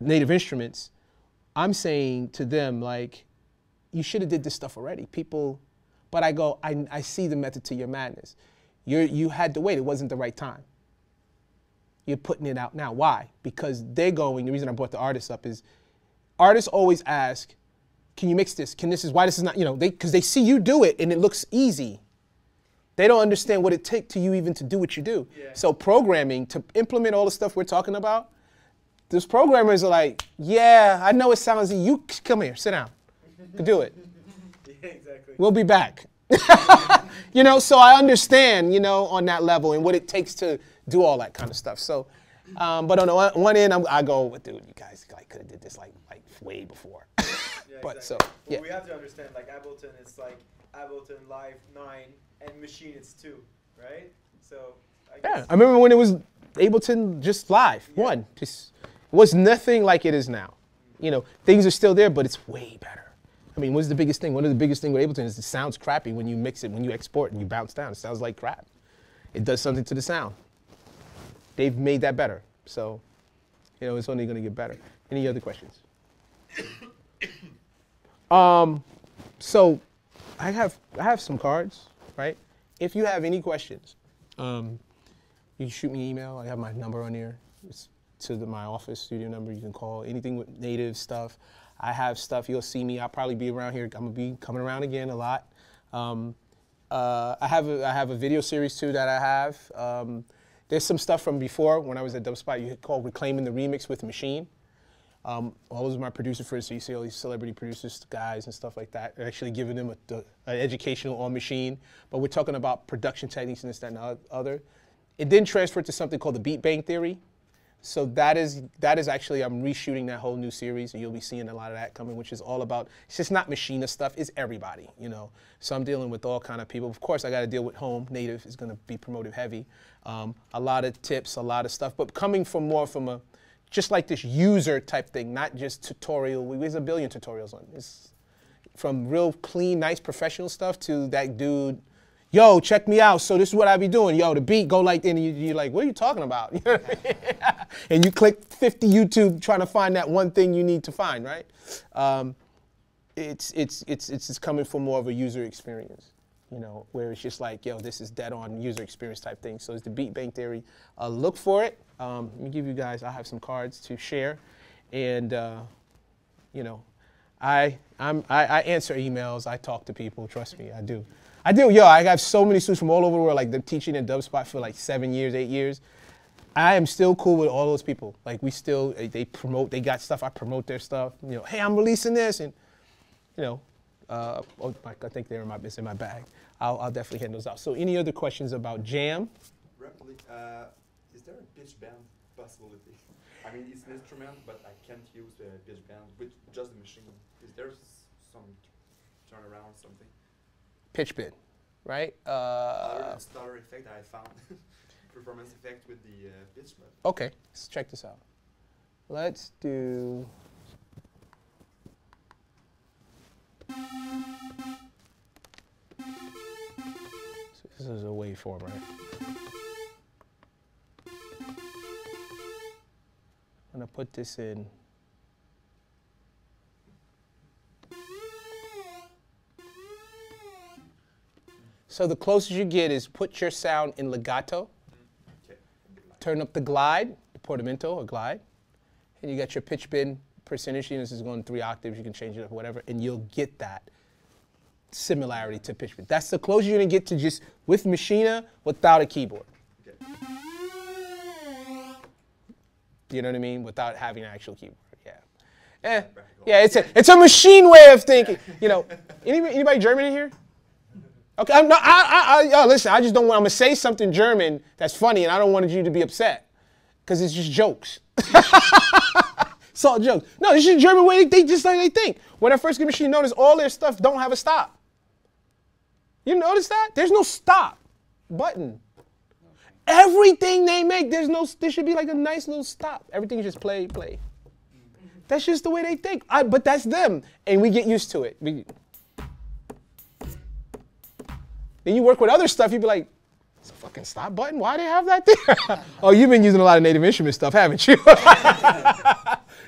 native instruments, I'm saying to them, like, you should have did this stuff already. People, but I go, I see the method to your madness. You had to wait. It wasn't the right time. You're putting it out now. Why? Because they're going, the reason I brought the artists up is artists always ask, can you mix this? Why this is not, you know, because they see you do it and it looks easy. They don't understand what it takes to you even to do what you do. Yeah. So programming, to implement all the stuff we're talking about, those programmers are like, yeah, I know it sounds easy. You come here, sit down. Do it. Yeah, exactly. We'll be back. You know, so I understand, you know, on that level and what it takes to do all that kind of stuff. So, but on the one end, I go, dude, you guys like could have did this like way before. Yeah, but exactly. so, well, yeah. we have to understand, like Ableton, it's like Ableton Live 9 and Maschine it's 2, right? So, I guess. Yeah, I remember when it was Ableton just live, one. Just, it was nothing like it is now. You know, things are still there, but it's way better. I mean, what's the biggest thing? One of the biggest things with Ableton is it sounds crappy when you mix it, when you export and you bounce down. It sounds like crap. It does something to the sound. They've made that better. So, you know, it's only going to get better. Any other questions? So I have some cards, right? If you have any questions, you can shoot me an email. I have my number on here. It's to my office studio number. You can call anything with native stuff. I have stuff. You'll see me. I'll probably be around here. I'm gonna be coming around again a lot. I have a video series too that I have. There's some stuff from before when I was at Dubspot. You called Reclaiming the Remix with Maschine. All those are my producer friends. So you see all these celebrity producers, guys, and stuff like that. Actually giving them an educational on Maschine. But we're talking about production techniques and this, that, and the other. It then transferred to something called the Beat Bank Theory. So that is actually, I'm reshooting that whole new series, and you'll be seeing a lot of that coming, which is all about, it's just not Maschine stuff, it's everybody, you know. So I'm dealing with all kind of people. Of course, I got to deal with home, native is going to be promoted heavy. A lot of tips, a lot of stuff, but coming from more from a, just like this user type thing, not just tutorial. There's a billion tutorials on this. From real clean, nice professional stuff to that dude, yo, check me out. So this is what I be doing. Yo, the beat go like this, and you're like, what are you talking about? You know what I mean? And you click 50 YouTube trying to find that one thing you need to find, right? It's coming from more of a user experience, you know, where it's just like, yo, this is dead on user experience type thing. So it's the Beat Bank Theory. Look for it. Let me give you guys, I have some cards to share, and you know, I answer emails. I talk to people. Trust me, I do. Yo, I have so many students from all over the world, like they're teaching in Dubspot for like 7 years, 8 years. I am still cool with all those people. Like we still, they promote, they got stuff, I promote their stuff. You know, hey, I'm releasing this, and you know, I think they're it's in my bag. I'll definitely hand those out. So any other questions about Jam? Rapidly, is there a pitch bend possibility? I mean, it's an instrument, but I can't use the pitch bend with just the machine. Is there some turnaround, something? Pitch bend, right? Stutter effect I found. Performance effect with the pitch bend. Okay, let's check this out. Let's do. So this is a waveform, right? I'm gonna put this in. So the closest you get is put your sound in legato, turn up the glide, the portamento or glide, and you got your pitch bend percentage. This is going 3 octaves, you can change it up, whatever, and you'll get that similarity to pitch bend. That's the closest you're gonna get to just with Maschine without a keyboard. Okay. You know what I mean? Without having an actual keyboard, yeah. Yeah, it's a machine way of thinking. You know, anybody German in here? Okay, listen, I just don't want, I'm gonna say something German that's funny and I don't want you to be upset, because it's just jokes. It's all jokes. No, this is German way they just like they think. When I first get Machine, notice all their stuff don't have a stop. You notice that? There's no stop button. Everything they make, there should be like a nice little stop. Everything is just play, play. That's just the way they think. But that's them, and we get used to it. Then you work with other stuff, you'd be like, it's a fucking stop button? Why do they have that there? Oh, you've been using a lot of Native Instrument stuff, haven't you?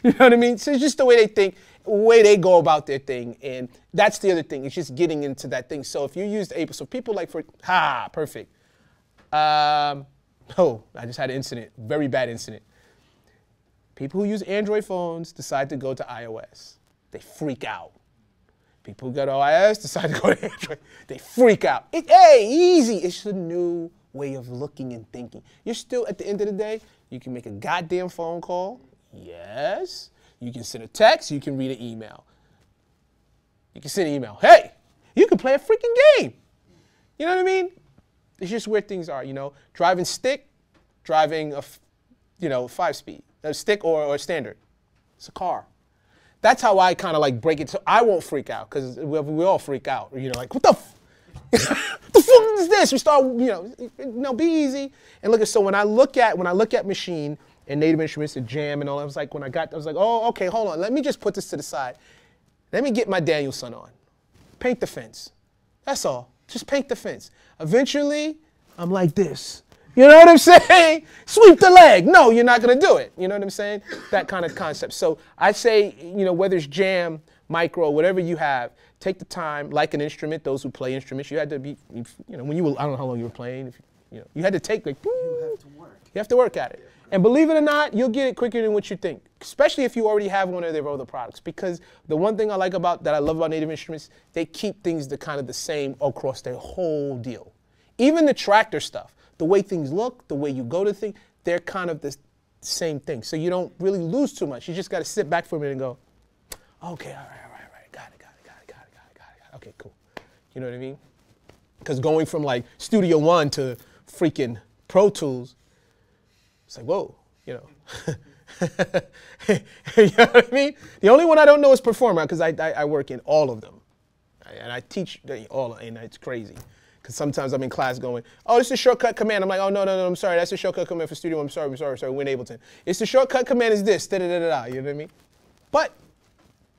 You know what I mean? So it's just the way they think, the way they go about their thing. And that's the other thing. It's just getting into that thing. So if you use Ableton, so people like perfect. Oh, I just had an incident, very bad incident. People who use Android phones decide to go to iOS. They freak out. People who go to iOS decide to go to Android. They freak out. Hey, easy. It's a new way of looking and thinking. You're still, at the end of the day, you can make a goddamn phone call. Yes. You can send a text. You can read an email. You can send an email. Hey, you can play a freaking game. You know what I mean? It's just where things are, you know. Driving stick, driving a 5-speed. A stick or standard. It's a car. That's how I kind of like break it. So I won't freak out because we all freak out. You know, like, what the the fuck is this? We start, be easy. And look at, so when I look at Maschine and Native Instruments and Jam and all, I was like, oh, okay, hold on. Let me just put this to the side. Let me get my Danielson on. Paint the fence. That's all. Just paint the fence. Eventually, I'm like this. You know what I'm saying? Sweep the leg. No, you're not going to do it. You know what I'm saying? That kind of concept. So I say, whether it's Jam, Micro, whatever you have, take the time, like an instrument, those who play instruments, you had to be, when you were, I don't know how long you were playing, you had to take, like, You have to work. You have to work at it. And believe it or not, you'll get it quicker than what you think, especially if you already have one of their other products. Because the one thing I love about Native Instruments, they keep things the same across their whole deal. Even the tractor stuff, the way things look, the way you go to things, they're kind of the same thing. So you don't really lose too much. You just got to sit back for a minute and go, okay, all right, got it. Okay, cool. You know what I mean? Because going from like Studio One to freaking Pro Tools, it's like, whoa, you know. You know what I mean? The only one I don't know is Performer, because I work in all of them. And I teach all, and it's crazy. Because sometimes I'm in class going, oh, this is a shortcut command. I'm like, oh, no, I'm sorry. That's a shortcut command for Studio One. I'm sorry, we're in Ableton. It's the shortcut command is this, da-da-da-da-da, you know what I mean? But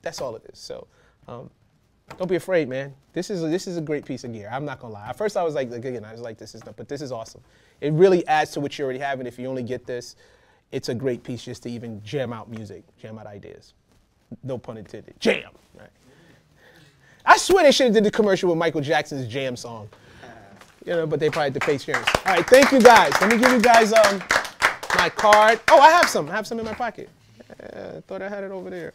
that's all it is. So don't be afraid, man. This is a great piece of gear. I'm not going to lie. At first I was like, again, I was like, but this is awesome. It really adds to what you already have, and if you only get this, it's a great piece just to even jam out music, jam out ideas. No pun intended. Jam, right? I swear they should have did the commercial with Michael Jackson's Jam song. But they probably had to pay shares. All right, thank you guys. Let me give you guys my card. Oh, I have some in my pocket. I thought I had it over there.